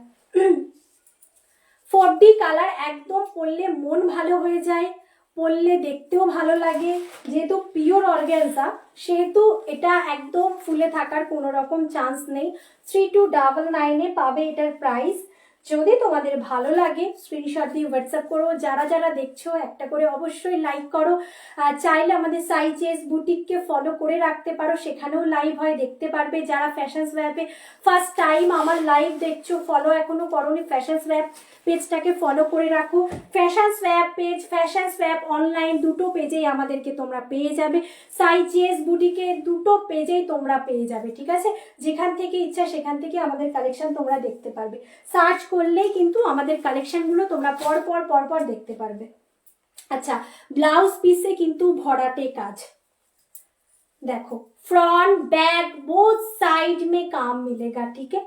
4D কালার, একদম পরলে মন ভালো হয়ে যায়, পরলে দেখতেও ভালো লাগে। যেহেতু পিওর অর্গানজা, সেহেতু এটা একদম ফুলে থাকার কোনো রকম চান্স নেই। 3299 পাবে এটার প্রাইস। যদি তোমাদের ভালো লাগে স্ক্রিনশট দিয়ে হোয়াটসঅ্যাপ করো। যারা যারা দেখছো একটা করে অবশ্যই লাইক করো। চাইলে আমাদের সাইজেস বুটিককে ফলো করে রাখতে পারো, সেখানেও লাইভ হয়, দেখতে পারবে। যারা ফ্যাশন স্ওয়াপে ফার্স্ট টাইম আমার লাইভ দেখছো, ফলো এখনো করোনি, ফ্যাশন স্ওয়াপ পেজটাকে ফলো করে রাখো। ফ্যাশন স্ওয়াপ পেজ, ফ্যাশন স্ওয়াপ অনলাইন, দুটো পেজেই আমাদেরকে তোমরা পেয়ে যাবে। সাইজেস বুটিকে দুটো পেজেই তোমরা পেয়ে যাবে, ঠিক আছে? যেখান থেকে ইচ্ছা সেখান থেকে আমাদের কালেকশন তোমরা দেখতে পারবে। সার্চ করলেই কিন্তু আমাদের কালেকশনগুলো তোমরা পর দেখতে পারবে। আচ্ছা, ব্লাউজ পিসে কিন্তু ভরাটে কাজ, দেখো फ्रंट बैक बोथ साइड में काम मिलेगा, ठीक है?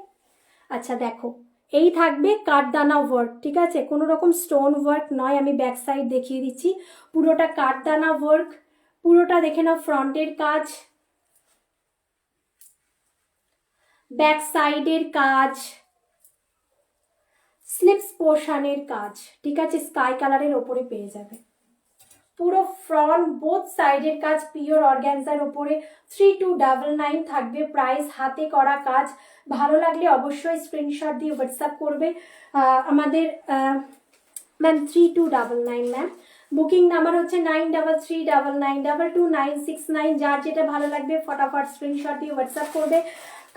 আচ্ছা দেখো, এই থাকবে কাঠদানা ওয়ার্ক, ঠিক আছে? কোনো রকম স্টোন ওয়ার্ক নয়। আমি ব্যাক সাইড দেখিয়ে দিচ্ছি, পুরোটা কাঠদানা ওয়ার্ক। পুরোটা দেখে নাও, ফ্রন্টের কাজ, ব্যাক সাইডের কাজ, স্লিপস পোর্শনের কাজ, ঠিক আছে? স্কাই কালারের ওপরে পেয়ে যাবে। পুরো ফ্রন্ট বোথ সাইডের কাজ পিওর অর্গানজার ওপরে। 3299 থাকবে প্রাইস, হাতে করা কাজ। ভালো লাগলে অবশ্যই স্ক্রিনশট দিয়ে হোয়াটসঅ্যাপ করবে আমাদের ম্যাম। 3299 ম্যাম। বুকিং নাম্বার হচ্ছে 9339922969। যার যেটা ভালো লাগবে ফটাফট স্ক্রিনশট দিয়ে হোয়াটসঅ্যাপ করবে।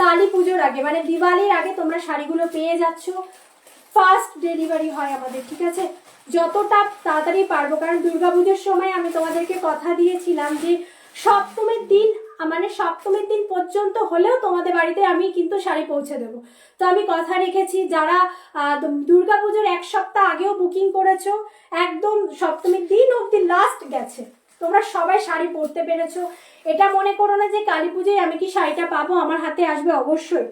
কালী পুজোর আগে মানে দিওয়ালির আগে তোমরা শাড়িগুলো পেয়ে যাচ্ছ। ফাস্ট ডেলিভারি হয় আমাদের, ঠিক আছে? যতটা তাড়াতাড়ি পারবো, কারণ দুর্গাপুজোর সময় আমি তোমাদেরকে কথা দিয়েছিলাম যে সপ্তমীর দিন মানে সপ্তমীর দিন পর্যন্ত হলেও তোমাদের বাড়িতে আমি কিন্তু শাড়ি পৌঁছে দেবো। তো আমি কথা রেখেছি। যারা দুর্গাপুজোর এক সপ্তাহ আগেও বুকিং করেছো, একদম সপ্তমীর দিন অবধি লাস্ট গেছে, তোমরা সবাই শাড়ি পরতে পেরেছো। এটা মনে করো না যে কালী পুজোয় আমি কি শাড়িটা পাবো, আমার হাতে আসবে অবশ্যই।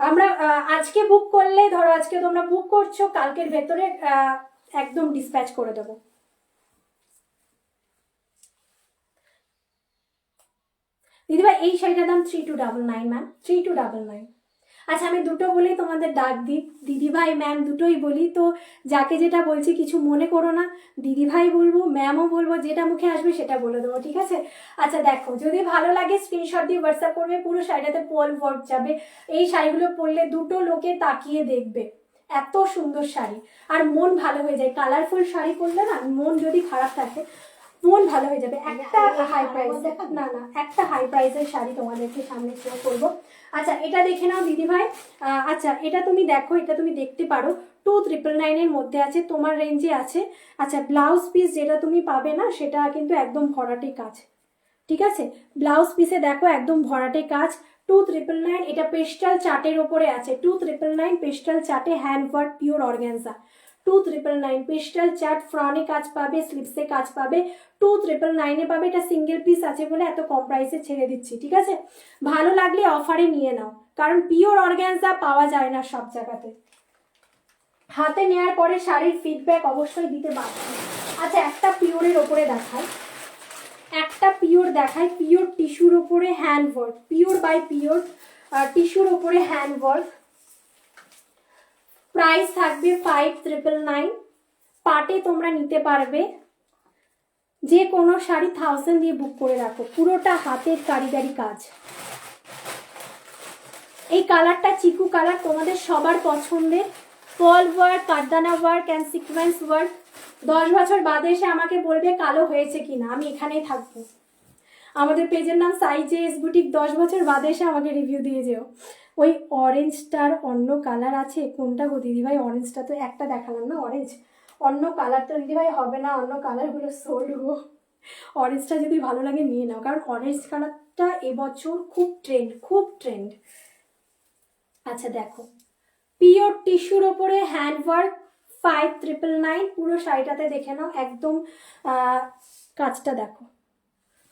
আমরা আজকে বুক করলে, ধরো আজকে তোমরা বুক করছো, কালকের ভেতরে একদম ডিসপ্যাচ করে দেবো। দিদিভাই এই শাড়িটার দাম 3299 ম্যাম, 3299। আচ্ছা, আমি দুটো বলেই তোমাদের ডাক দিই, দিদিভাই ম্যাম দুটোই বলি। তো যাকে যেটা বলছি কিছু মনে করো না, দিদিভাই বলবো, ম্যামও বলবো, যেটা মুখে আসবে সেটা বলে দেবো, ঠিক আছে? আচ্ছা দেখো, যদি ভালো লাগে স্ক্রিনশট দিয়ে হোয়াটসঅ্যাপ করবে। পুরো শাড়িটাতে পল ওয়ার্ক যাবে। এই শাড়িগুলো পরলে দুটো লোকে তাকিয়ে দেখবে, এত সুন্দর শাড়ি। আর মন ভালো হয়ে যায়, কালারফুল শাড়ি পরলে না, মন যদি খারাপ থাকে মন ভালো হয়ে যাবে। একটা হাই প্রাইস, না একটা হাই প্রাইসের শাড়ি তোমাদেরকে সামনে শো করবো। আচ্ছা, এটা দেখে নাও দিদিভাই। আচ্ছা, এটা তুমি দেখো, এটা তুমি দেখতে পারো, 2999 মধ্যে আছে, তোমার রেঞ্জে আছে। আচ্ছা, ব্লাউজ পিস যেটা তুমি পাবে না সেটা কিন্তু একদম ভরাটি কাজ, ঠিক আছে। ব্লাউজ পিসে দেখো একদম ভরাটে কাজ, 2999, এটা পেস্টাল চার্টের ওপরে আছে, 2999 পেস্টাল চার্টে hand work pure organza, 2999 pastel chart, ফ্রনে কাজ পাবে, স্লিপসে কাজ পাবে, 2999 পাবে। এটা সিঙ্গেল পিস আছে বলে এত কম প্রাইসে ছেড়ে দিচ্ছি, ঠিক আছে। ভালো লাগলে অফারে নিয়ে নাও, কারণ পিওর অর্গ্যানজা পাওয়া যায় না সব জায়গাতে। হাতে নেওয়ার পরে শাড়ির ফিডব্যাক অবশ্যই দিতে বাধ্য। আচ্ছা, একটা পিওরের ওপরে দেখাই, একটা পিওর দেখাই, পিওর টিস্যুর ওপরে hand work, pure by pure টিস্যুর ওপরে হ্যান্ড ওয়ার্ক। প্রাইস থাকবে 5999। পাটে তোমরা নিতে পারবে, যে কোনো শাড়ি 1000 দিয়ে বুক করে রাখো, পুরোটা হাতের কারিগরি কাজ। এই কালারটা চিকু কালার, তোমাদের সবার পছন্দের, pearl work, kardana work and sequence work. 10 বছর বাদে এসে আমাকে বলবে কালো হয়েছে কিনা, আমি এখানেই থাকবো। আমাদের পেজের নাম সাইজেস বুটিক, 10 বছর বাদে এসে আমাকে রিভিউ দিয়ে যেও। ওই অরেঞ্জটার অন্য কালার আছে, কোনটা গো দিদিভাই? অরেঞ্জটা তো একটা দেখালাম না, অরেঞ্জ। অন্য কালারটা দিদিভাই হবে না, অন্য কালারগুলো সোল্ড গো। অরেঞ্জটা যদি ভালো লাগে নিয়ে নাও, কারণ অরেঞ্জ কালারটা এবছর খুব ট্রেন্ড, খুব ট্রেন্ড। আচ্ছা দেখো, পিওর টিস্যুর ওপরে হ্যান্ড ওয়ার্ক, 5999। পুরো শাড়িটাতে দেখে নাও, একদম কাজটা দেখো,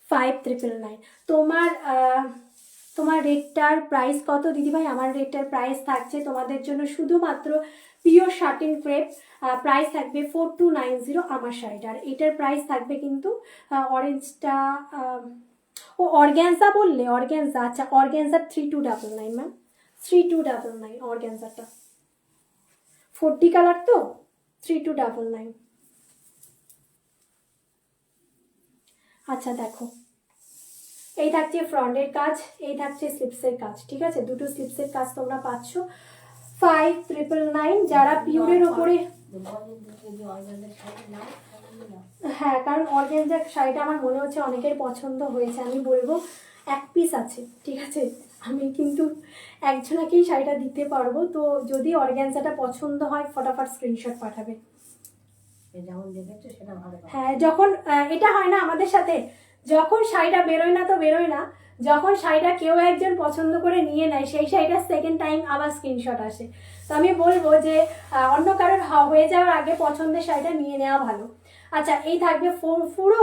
5999। তোমার রেটটার প্রাইস কত দিদিভাই? আমার রেটটার প্রাইস থাকছে তোমাদের জন্য শুধুমাত্র পিওর শার্টিন ক্রেপ, প্রাইস থাকবে 4290 আমার শাড়িটার। এটার প্রাইস থাকবে কিন্তু অরেঞ্জটা, ও অর্গ্যানজা বললে, অর্গ্যানজা, আচ্ছা অর্গ্যানজা 3299 ম্যাম, 3299 অর্গ্যানজাটা, 40 কালার তো, 3299। আচ্ছা দেখো, এই থাকছে ফ্রন্টের কাজ, এই থাকছে স্লিপসের কাজ, ঠিক আছে। দুটো স্লিপসের কাজ তোমরা পাচ্ছ 5999। যারা পিওরের ওপরে, হ্যাঁ, কারণ অর্গ্যানজার শাড়িটা আমার মনে হচ্ছে অনেকের পছন্দ হয়েছে। আমি বলবো এক পিস আছে, ঠিক আছে, আমি কিন্তু একজনাকেই শাড়িটা দিতে পারবো। তো যদি অর্গ্যানজাটা পছন্দ হয় ফটাফট স্ক্রিনশট পাঠাবে। হ্যাঁ, যখন এটা হয় না আমাদের সাথে, যখন শাড়িটা বেরোয় না তো বেরোয় না, যখন শাড়িটা কেউ একজন পছন্দ করে নিয়ে নেয়, সেই শাড়িটা সেকেন্ড টাইম আবার স্ক্রিনশট আসে। তো আমি বলবো যে অন্য কারোর হয়ে যাওয়ার আগে পছন্দের শাড়িটা নিয়ে নেওয়া ভালো। আচ্ছা, এই থাকবে পুরো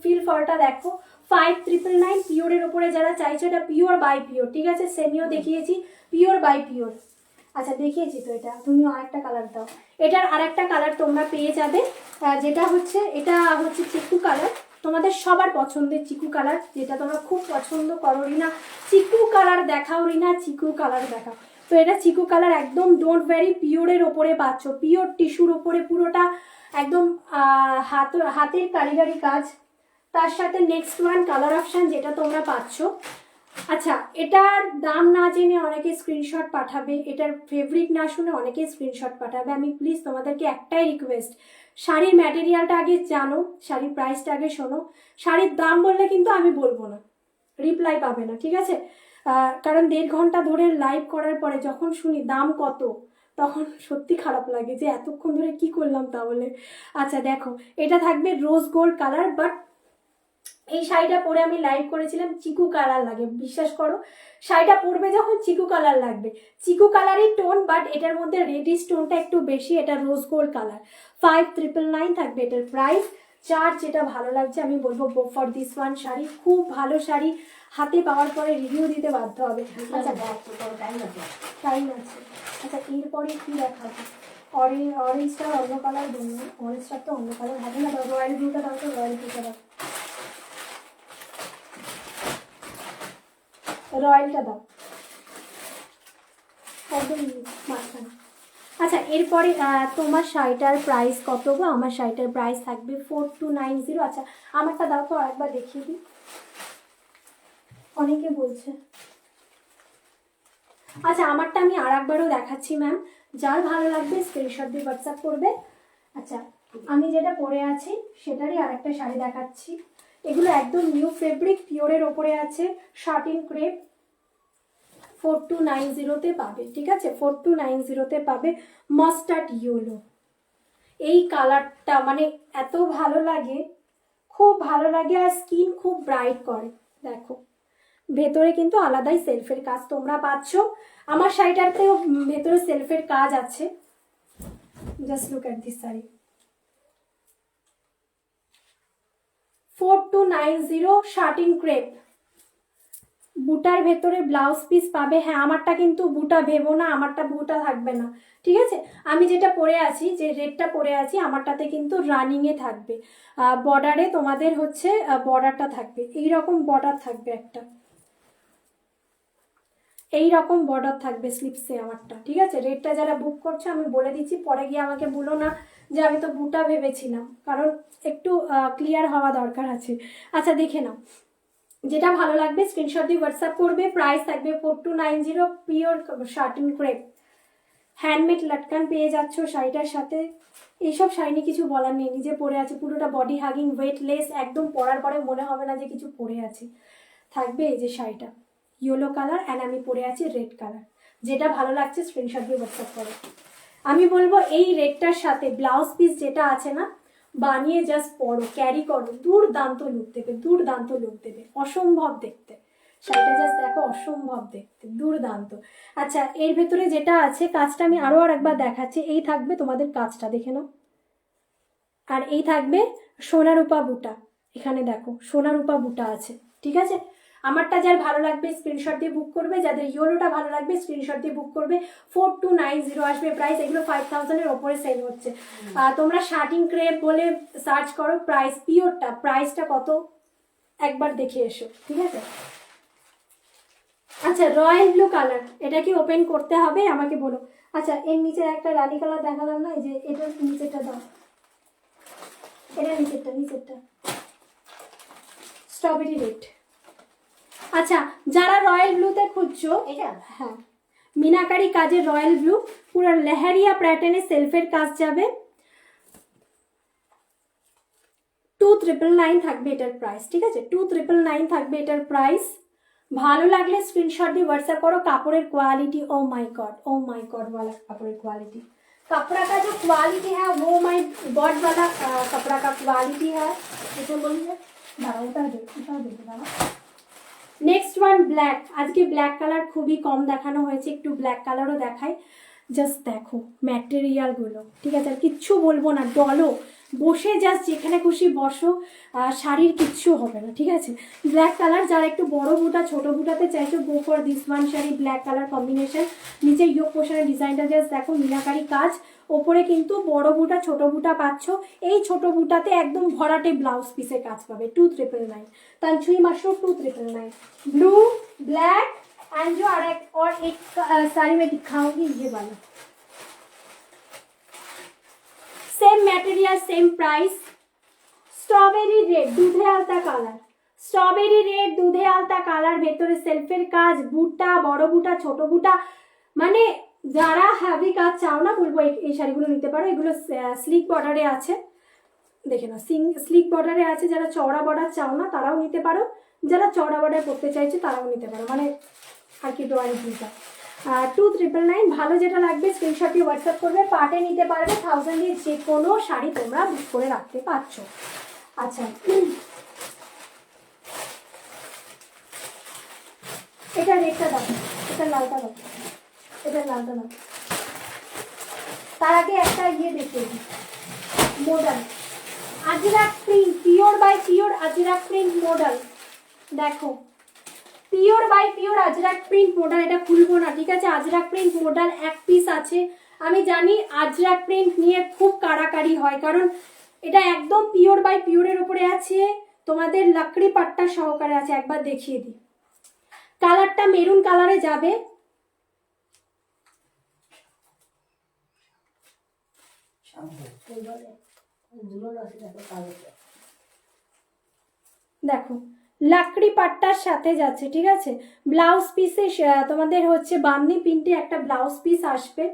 ফিল ফলটা দেখো, 5999 পিওরের ওপরে যারা চাইছো, এটা পিওর বাই পিওর, ঠিক আছে। সেমিও দেখিয়েছি, পিওর বাই পিওর। আচ্ছা দেখিয়েছি তো, এটা তুমিও আরেকটা কালার দাও। এটার আরেকটা কালার তোমরা পেয়ে যাবে, যেটা হচ্ছে, এটা হচ্ছে চিকু কালার, তোমাদের সবার পছন্দের চিকু কালার, যেটা তোমরা খুব পছন্দ করো। রিনা চিকু কালার দেখাও, রিনা চিকু কালার দেখাও। তো এটা চিকু কালার, একদম ডোন্ট ভ্যারি পিওরের ওপরে পাচ্ছ, পিওর টিস্যুর ওপরে, পুরোটা একদম হাতের কারিগরি কাজ। তার সাথে নেক্সট ওয়ান কালার অপশান যেটা তোমরা পাচ্ছ। আচ্ছা, এটার দাম না জেনে অনেকে স্ক্রিনশট পাঠাবে, এটার ফেব্রিক না শুনে অনেকে স্ক্রিনশট পাঠাবে। আমি প্লিজ তোমাদেরকে একটাই রিকোয়েস্ট, শাড়ির ম্যাটেরিয়ালটা আগে জানো, শাড়ির প্রাইসটা আগে শোনো। শাড়ির দাম বললে কিন্তু আমি বলবো না, রিপ্লাই পাবে না, ঠিক আছে। কারণ 1.5 ঘন্টা ধরে লাইভ করার পরে যখন শুনি দাম কত, তখন সত্যি খারাপ লাগে যে এতক্ষণ ধরে কি করলাম তাহলে। আচ্ছা দেখো, এটা থাকবে রোজ গোল্ড কালার, বাট এই শাড়িটা পরে আমি লাইভ করেছিলাম, চিকু কালার লাগে, বিশ্বাস করো। শাড়িটা পরবে যখন চিকু কালার লাগবে, চিকু কালারই টোন, বাট এটার মধ্যে রেডিশ টোনটা একটু বেশি। এটা রোজ গোল্ড কালার, 5999 থাকবে এটার প্রাইস। যার যেটা ভালো লাগছে আমি বলবো go for this one. Sari খুব ভালো শাড়ি, হাতে পাওয়ার পরে রিভিউ দিতে বাধ্য হবে। আচ্ছা টাইম আছে। আচ্ছা এরপরে কি দেখাবো? অরেঞ্জটার অন্য কালার দেবো, অরেঞ্জটার তো অন্য কালার হবে না, রয়্যাল ব্লুটা দাও তো, রয়্যাল ব্লুটা দাও, রয়্যালটা দাও একদম মাঝখানে। আচ্ছা এরপরে তোমার শাড়িটার প্রাইস কত গো? আমার শাড়িটার প্রাইস থাকবে 4290। আচ্ছা আমারটা দাও তো আরেকবার দেখিয়ে দিই, অনেকে বলছে। আচ্ছা আমারটা আমি আর একবারও দেখাচ্ছি ম্যাম, যার ভালো লাগবে স্ক্রিনশট দিয়ে হোয়াটসঅ্যাপ করবে। আচ্ছা আমি যেটা পরে আছি সেটারই আরেকটা শাড়ি দেখাচ্ছি। এগুলো একদম নিউ ফেব্রিক, পিওরের ওপরে আছে, শার্টিন ক্রেপ, 4290-তে পাবে, ঠিক আছে। 4290-তে পাবে মাস্টার্ড ইয়েলো। এই কালারটা মানে এত ভালো লাগে, খুব ভালো লাগে আর স্কিন খুব ব্রাইট করে। দেখো ভেতরে কিন্তু আলাদাই সেলফের কাজ তোমরা পাচ্ছ, আমার শাড়িটাতেও ভেতরে সেলফের কাজ আছে। Just look at this sari, 4290 shirting crepe, বুটার ভেতরে ব্লাউজ পিস পাবে। হ্যাঁ আমারটা কিন্তু বুটা ভেবো না, আমারটা বুটা থাকবে না, ঠিক আছে। আমি যেটা পরে আছি, যে রেডটা পরে আছি, আমারটাতে কিন্তু রানিংয়ে থাকবে, বর্ডারে তোমাদের হচ্ছে বর্ডারটা থাকবে, এইরকম বর্ডার থাকবে একটা, এইরকম বর্ডার থাকবে স্লিপসে আমারটা, ঠিক আছে। রেডটা যারা বুক করছো আমি বলে দিচ্ছি, পরে গিয়ে আমাকে বলো না যে আমি তো বুটা ভেবেছিলাম, কারণ একটু ক্লিয়ার হওয়া দরকার আছে। আচ্ছা দেখে নাও, যেটা ভালো লাগবে স্ক্রিনশট দিয়ে হোয়াটসঅ্যাপ করবে। প্রাইস থাকবে 4290, পিওর শার্টিন ক্রেপ, হ্যান্ডমেড লাটকান পেয়ে যাচ্ছ শাড়িটার সাথে। এইসব শাড়ি নিয়ে কিছু বলার নেই, নিজে পরে আছে, পুরোটা বডি হাগিং, ওয়েটলেস, একদম পরার পরে মনে হবে না যে কিছু পরে আছি। থাকবে এই যে শাড়িটা ইয়েলো কালার, অ্যান্ড আমি পরে আছি রেড কালার। যেটা ভালো লাগছে স্ক্রিনশট দিয়ে হোয়াটসঅ্যাপ করো। আমি বলবো এই রেডটার সাথে ব্লাউজ পিস যেটা আছে না, বানিয়ে জাস্ট পরো, ক্যারি করো, দুর্দান্ত লুক দেবে, দুর্দান্ত লুক দেবে, অসম্ভব দেখতে। শাড়িটা জাস্ট দেখো, অসম্ভব দেখতে, দুর্দান্ত। আচ্ছা এর ভেতরে যেটা আছে কাজটা আমি আরো একবার দেখাচ্ছি, এই থাকবে তোমাদের কাজটা দেখে নাও, আর এই থাকবে সোনা রূপা বুটা, এখানে দেখো সোনা রূপা বুটা আছে, ঠিক আছে। আমারটা যার ভালো লাগবে স্ক্রিনশট দিয়ে বুক করবে, যাদের ইয়েলোটা ভালো লাগবে স্ক্রিনশট দিয়ে বুক করবে। 4290 আসবে প্রাইস, এগুলো 5000 এর ওপরে সেল হচ্ছে। তোমরা শার্টিং ক্রেপ বলে সার্চ করো, প্রাইস পিওরটা, প্রাইসটা কত একবার দেখে এসো, ঠিক আছে। আচ্ছা রয়্যাল ব্লু কালার, এটা কি ওপেন করতে হবে আমাকে বলো। আচ্ছা এর নিচে একটা রানি কালার দেখালাম না, এই যে এটার নিচেটা দাও, এটা নিচেরটা স্ট্রবেরি রেড। আচ্ছা যারা রয়্যাল ব্লুতে খুঁজছো, এটা হ্যাঁ মিনাকারি কাজের রয়্যাল ব্লু, পুরো লেহারিয়া প্যাটার্নে সেলফের কাজ যাবে, 2999 থাকবে এটার প্রাইস, ঠিক আছে। 2999 থাকবে এটার প্রাইস। ভালো লাগলে স্ক্রিনশট দিয়ে হোয়াটসঅ্যাপ করো। কাপড়ের কোয়ালিটি ও মাই गॉड वाला কাপড়ের কোয়ালিটি, कपड़ा का जो क्वालिटी है वो माय गॉड वाला कपड़ा का क्वालिटी है। এটা বলবে দাঁড়াও, দাঁড়া। নেক্সট ওয়ান ব্ল্যাক, আজকে ব্ল্যাক কালার খুবই কম দেখানো হয়েছে, একটু ব্ল্যাক কালারও দেখাই। জাস্ট দেখো ম্যাটেরিয়ালগুলো, ঠিক আছে, আর কিচ্ছু বলবো না, ডলো বসে জাস্ট যেখানে খুশি বসো, শাড়ির কিচ্ছু হবে না, ঠিক আছে। ব্ল্যাক কালার, যারা একটু বড় বুটা ছোট বুটাতে চাইছো, গো for this one sari, black colour combination. নিচে ইয়োগ পোশনের ডিজাইনটা জাস্ট দেখো, মিনাকারি কাজ, ওপরে কিন্তু বড় বুটা ছোট বুটা পাচ্ছ। এই ছোট বুটাতে একদম ভরাটে ব্লাউজ পিসের কাজ পাবে। 2999 तंछुई मशरूम 2999, ब्लू ब्लैक एंड जो और एक साड़ी में दिखाऊंगी ये वाला, same material same price. Strawberry red दूधे आलता कालार, स्ट्रॉबेरी रेड दूधे आलता कालार, ভেতরে সেলফের কাজ, বুটা বড় বুটা ছোট বুটা, মানে যারা হেভি কাজ চাও না বলবো এই শাড়িগুলো নিতে পারো। এগুলো স্লিক বর্ডারে আছে, দেখে নাও স্লিক বর্ডারে আছে। যারা চওড়া বর্ডার চাও না তারাও নিতে পারো, যারা চওড়া বর্ডার করতে চাইছে তারাও নিতে পারো, মানে আর কি ড্রয়িং দুইটা। 2999 ভালো যেটা লাগবে স্ক্রিনশট দিয়ে হোয়াটসঅ্যাপ করবে, পার্টে নিতে পারবে, 1000 দিয়ে যে কোনো শাড়ি তোমরা বুক করে রাখতে পারছো। আচ্ছা এটা রেডটা দাও, এটা লালটা দাও, এটা লালটা দাও। তার আগে একটা ইয়ে দেখিয়ে দিই, model Ajrak print, pure by pure Ajrak print model. দেখো pure by pure Ajrak print model, এটা খুলবো না, ঠিক আছে। আজরাক প্রিন্ট মডেল এক পিস আছে। আমি জানি আজরাক প্রিন্ট নিয়ে খুব কাড়াকাড়ি হয়, কারণ এটা একদম পিওর বাই পিওরের উপরে আছে, তোমাদের লাকড়ি পাট্টা সহকারে আছে। একবার দেখিয়ে দিই, কালারটা মেরুন কালারে যাবে, দেখো লাকড়ি পাট্টার সাথে যাচ্ছে, ঠিক আছে। ব্লাউজ পিসে তোমাদের হচ্ছে বান্দি প্রিন্টে একটা ব্লাউজ পিস আসবে।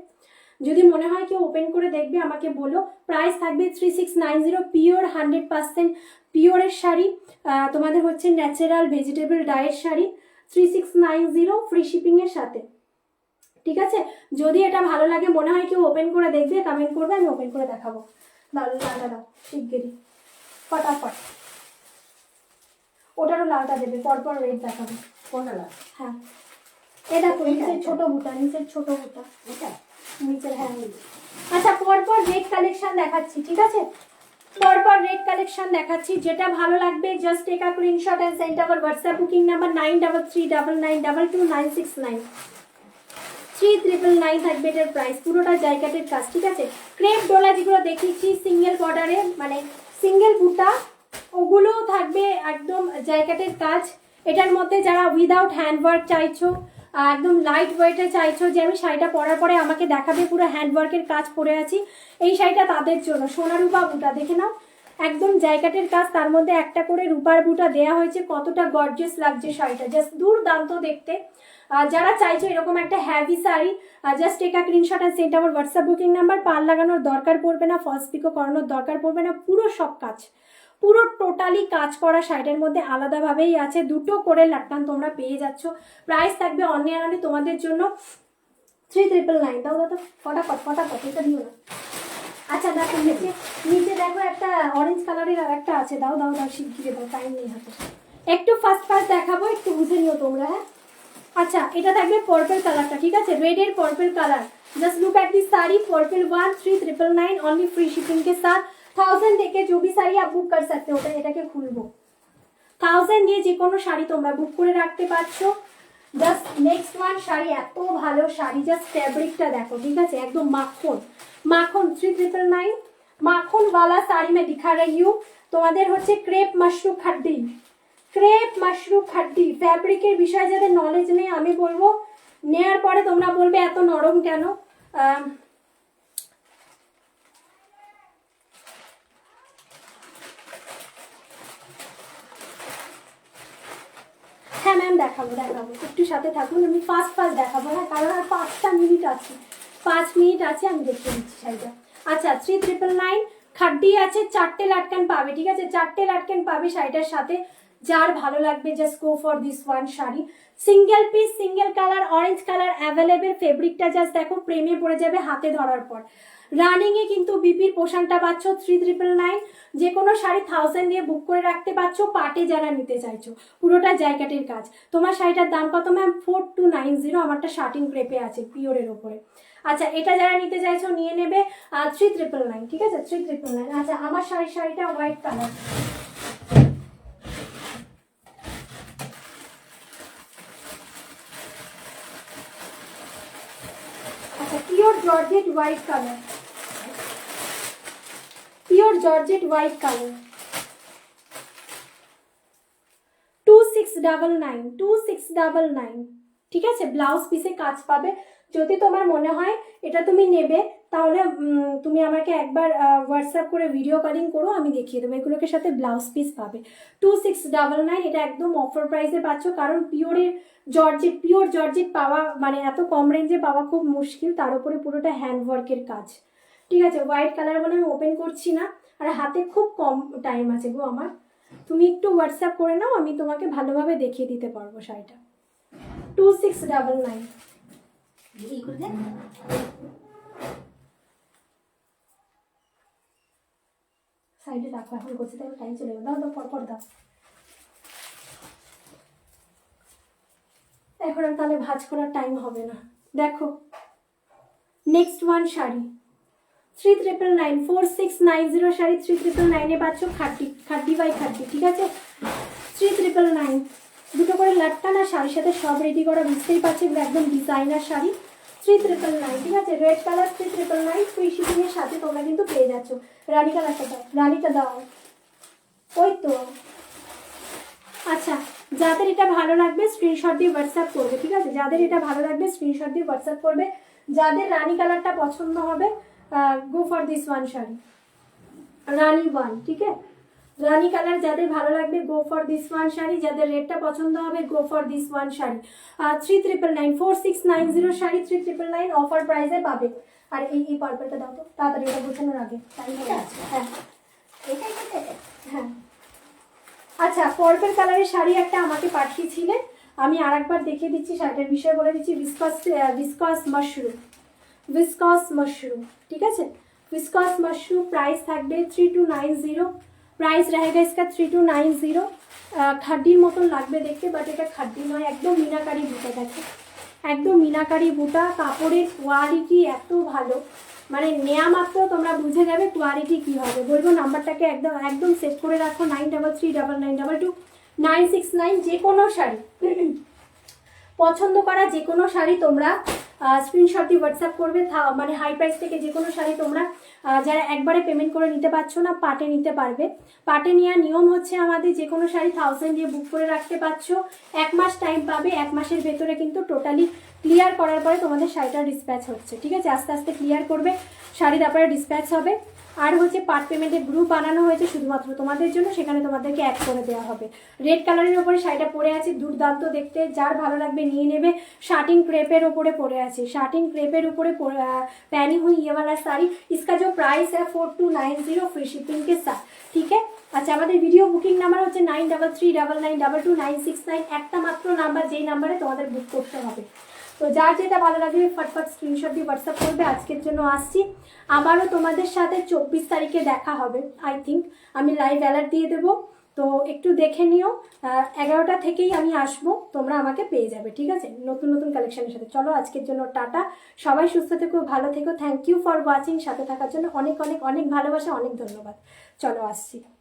যদি মনে হয় কেউ ওপেন করে দেখবে আমাকে বলো। প্রাইস থাকবে 3690, পিওর 100% পিওরের শাড়ি, তোমাদের হচ্ছে ন্যাচারাল ভেজিটেবল ডায়ের শাড়ি, 3690 ফ্রি শিপিং এর সাথে, ঠিক আছে। যদি এটা ভালো লাগে, মনে হয় কেউ ওপেন করে দেখবে, কমেন্ট করবে, আমি ওপেন করে দেখাবো। দাঁড়াও শিগগিরই ফটাফট ওটারও লালটা দেবে, পরপর রেড দেখাবো। কোনটা লাল? হ্যাঁ এটা তো নিচের ছোট বুটা, নিচের ছোট বুটা, এটা নিচের, হ্যাঁ। আচ্ছা পরপর রেড কালেকশন দেখাচ্ছি, ঠিক আছে? পরপর রেড কালেকশন দেখাচ্ছি, যেটা ভালো লাগবে just take a screenshot and send our WhatsApp booking number 9339992269 3999 থাকবে এটার প্রাইস, পুরোটা জায়গাটের কাজ, ঠিক আছে? ক্রেপ ডোলা যেগুলো দেখিয়েছি সিঙ্গেল বর্ডারে, মানে সিঙ্গেল বুটা, ওগুলোও থাকবে একদম জায়গাটের কাজ। এটার মধ্যে যারা উইদাউট হ্যান্ডওয়ার্ক চাইছো, একদম লাইট ওয়েটে চাইছো যে আমি শাড়িটা পরার পরে আমাকে দেখাবে পুরো হ্যান্ডওয়ার্কের কাজ পরে আছি, এই শাড়িটা তাদের জন্য। সোনা রূপা বুটা দেখে নাও, একদম জায়গাটের কাজ, তার মধ্যে একটা করে রূপার বুটা দেয়া হয়েছে, কতটা গর্জিয়াস লাগছে শাড়িটা, জাস্ট দুর্দান্ত দেখতে। যারা চাইছো এরকম একটা heavy sari, just take a screenshot আর সেন্ড আমার হোয়াটসঅ্যাপ বুকিং নাম্বার। পার লাগানোর দরকার পড়বে না, ফলস পিকও করানোর দরকার পড়বে না, পুরো সব কাজ, পুরো টোটালি কাজ করা শাড়িটার মধ্যে আলাদাভাবেই আছে, দুটো করে লাটকান তোমরা পেয়ে যাচ্ছ। প্রাইস থাকবে অনলাইনে তোমাদের জন্য 3999। দাও দাও ফটাফট ফটাফট, এটা দিও না। আচ্ছা দেখো নিচে, নিচে দেখো একটা অরেঞ্জ কালারের আর একটা আছে, দাও দাও দাও শিগগিরি দাও, টাইম নেই হাতে। একটু ফাস্ট ফাস্ট দেখাবো, একটু বুঝে নিও তোমরা, হ্যাঁ? अच्छा এটা থাকবে পার্পল কালারটা, ঠিক আছে? রেড এর purple colour. Just look at this sari, purple 13999 only free shipping के साथ। 1000 देके जो भी साड़ी आप बुक कर सकते हो। এটাকে খুলবো, 1000 দিয়ে যে কোনো শাড়ি তোমরা বুক করে রাখতে পারছো। জাস্ট নেক্সট ওয়ান শাড়ি, এত ভালো শাড়ি, জাস্ট ফ্যাব্রিকটা দেখো, ঠিক আছে? একদম মাখন মাখন, 3999 মাখন वाला শাড়ি मैं दिखा रही हूँ। তোমাদের হচ্ছে ক্রেপ মাশরুম খাড্ডি, ক্রেপ মাশরুম খাড্ডি ফ্যাব্রিকের বিষয়ে যাদের নলেজ নেই, আমি বলবো নেয়ার পরে তোমরা বলবে এত নরম কেন। হ্যাঁ ম্যাম দেখাবো দেখাবো, একটু সাথে থাকুন, আমি ফাস্ট ফাস্ট দেখাবো, না কারণ আর 5টা মিনিট আছে, 5 মিনিট আছে, আমি দেখিয়ে দিচ্ছি শাড়িটা। আচ্ছা 3999 খাড্ডি আছে, 4টে লাটকান পাবে, ঠিক আছে? 4টে লাটকান পাবে শাড়িটার সাথে। যার ভালো লাগবে just go for this one sari. Single piece, single colour, orange colour available. ফেব্রিকটা জাস্ট দেখো, প্রেমে পড়ে যাবে হাতে ধরার পর। রানিং এ কিন্তু বিপির পোশাকটা পাচ্ছ 3999। যে কোনো শাড়ি 1000 দিয়ে বুক করে রাখতে পারছো, পাটে যারা নিতে চাইছো, পুরোটা জায়গাটির কাজ। তোমার শাড়িটার দাম কত ম্যাম? 4290। আমারটা শার্টিং ক্রেপে আছে পিওরের ওপরে। আচ্ছা এটা যারা নিতে চাইছো নিয়ে নেবে 3999, ঠিক আছে? 3999। আচ্ছা আমার শাড়িটা white colour, pure georgette white colour, pure georgette white colour, 2699, 2699, ঠিক আছে? ব্লাউজ পিসে কাজ পাবে। যদি তোমার মনে হয় এটা তুমি নেবে, তাহলে তুমি আমাকে একবার হোয়াটসঅ্যাপ করে ভিডিও কলিং করো, আমি দেখিয়ে দেবো। এগুলোকে সাথে ব্লাউজ পিস পাবে। 2699, এটা একদম অফার প্রাইসে পাচ্ছ, কারণ পিওরের জর্জেট, পিওর জর্জেট পাওয়া মানে এত কম রেঞ্জে পাওয়া খুব মুশকিল, তার উপরে পুরোটা হ্যান্ডওয়ার্কের কাজ, ঠিক আছে? হোয়াইট কালার বলে আমি ওপেন করছি না, আর হাতে খুব কম টাইম আছে গো আমার। তুমি একটু হোয়াটসঅ্যাপ করে নাও, আমি তোমাকে ভালোভাবে দেখিয়ে দিতে পারবো শাড়িটা। 2699। সাইডে রাখো, এখন করছি তাহলে টাইম চলে গেল। দাও দাও পরপর দাও, এখন আর তাহলে ভাঁজ করার টাইম হবে না। দেখো নেক্সট ওয়ান শাড়ি 3999, 4690 শাড়ি 3999 এ পাচ্ছ। খাড্ডি, খাড্ডি বাই খাড্ডি, ঠিক আছে? 3999, দুটো করে লাটকান আর শাড়ির সাথে সব রেডি করা, বুঝতেই পারছি এগুলো একদম ডিজাইনার শাড়ি। 3999, ঠিক আছে? রেড কালার 3999, ফ্রি শিপিং এর সাথে তোমরা কিন্তু পেয়ে যাচ্ছ। রানী কালারটা দাও, রানীটা দাও, ওই তো। আচ্ছা যাদের এটা ভালো লাগবে স্ক্রিনশট দিয়ে হোয়াটসঅ্যাপ করবে, ঠিক আছে? যাদের এটা ভালো লাগবে স্ক্রিনশট দিয়ে হোয়াটসঅ্যাপ করবে। যাদের রানী কালারটা পছন্দ হবে গো for this one sari, Rani one, ঠিক আছে? রানী কালার যাদের ভালো লাগবে গো ফর দিস ওয়ান শাড়ি। যাদের রেডটা পছন্দ হবে গো for this one sari. 3999, 4690 sari 3999 offer প্রাইসে পাবে। আর এই পার্পলটা দাও তো তাড়াতাড়ি, এটা গোছানোর আগে টাইম আছে। হ্যাঁ হ্যাঁ। আচ্ছা পার্পল কালারের শাড়ি একটা আমাকে পাঠিয়েছিলেন, আমি আর একবার দেখিয়ে দিচ্ছি, শাড়িটার বিষয়ে বলে দিচ্ছি। विस्कॉस মাশরুম, विस्कॉस মাশরুম, ঠিক আছে? विस्कॉस মাশরুম, प्राइस থাকবে 3290, प्राइस रहेगा इसका 3290। খাড্ডির মতন লাগবে দেখতে, বাট এটা খাড্ডি নয়, একদম মিনাকারি বুটা। দেখো একদম মিনাকারি বুটা, কাপড়ের কোয়ালিটি এত ভালো, মানে নেয়া মাত্র তোমরা বুঝে যাবে কোয়ালিটি কী হবে। বলবো নাম্বারটাকে একদম একদম সেভ করে রাখো, 9339922969। যে কোনো শাড়ি পছন্দ করা, যে কোনো শাড়ি তোমরা স্ক্রিনশট দিয়ে হোয়াটসঅ্যাপ করবে। মানে হাই প্রাইস থেকে যে কোনো শাড়ি তোমরা যারা একবারে পেমেন্ট করে নিতে পারছো না, পাটে নিতে পারবে। পাটে নেওয়ার নিয়ম হচ্ছে আমাদের যে কোনো শাড়ি 1000 দিয়ে বুক করে রাখতে পারছো, 1 মাস টাইম পাবে। 1 মাসের ভেতরে কিন্তু টোটালি ক্লিয়ার করার পরে তোমাদের শাড়িটা ডিসপ্যাচ হচ্ছে, ঠিক আছে? আস্তে আস্তে ক্লিয়ার করবে শাড়ি, তারপরে ডিসপ্যাচ হবে। আর হচ্ছে পার্ট পেমেন্টের গ্রুপ বানানো হয়েছে শুধুমাত্র তোমাদের জন্য, সেখানে তোমাদেরকে অ্যাড করে দেওয়া হবে। রেড কালারের ওপরে শাড়িটা পরে আছে, দুর্দান্ত দেখতে, যার ভালো লাগবে নিয়ে নেবে। शार्टिंग क्रेपर ऊपर पड़े आछे, शार्टिंग क्रेपर ऊपर पहनी हुई ये वाला साड़ी। इसका जो प्राइस है 4290 फ्री शिपिंग के साथ, ठीक है? अच्छा, हमारे वीडियो बुकिंग नम्बर होच्छे 9339922969। একটা মাত্র নাম্বার, যেই নাম্বারে তোমাদের বুক করতে হবে। তো যার যেটা ভালো লাগবে ফটফট স্ক্রিনশট দিয়ে হোয়াটসঅ্যাপ করবে। আজকের জন্য আসছি, আবারও তোমাদের সাথে 24 তারিখে দেখা হবে। আই থিঙ্ক আমি লাইভ অ্যালার্ট দিয়ে দেবো, তো একটু দেখে নিও। 11টা থেকেই আমি আসবো, তোমরা আমাকে পেয়ে যাবে, ঠিক আছে? নতুন নতুন কালেকশনের সাথে। চলো আজকের জন্য টাটা, সবাই সুস্থ থেকো, ভালো থেকো। থ্যাংক ইউ ফর ওয়াচিং, সাথে থাকার জন্য অনেক অনেক অনেক ভালোবাসা, অনেক ধন্যবাদ। চলো আসছি।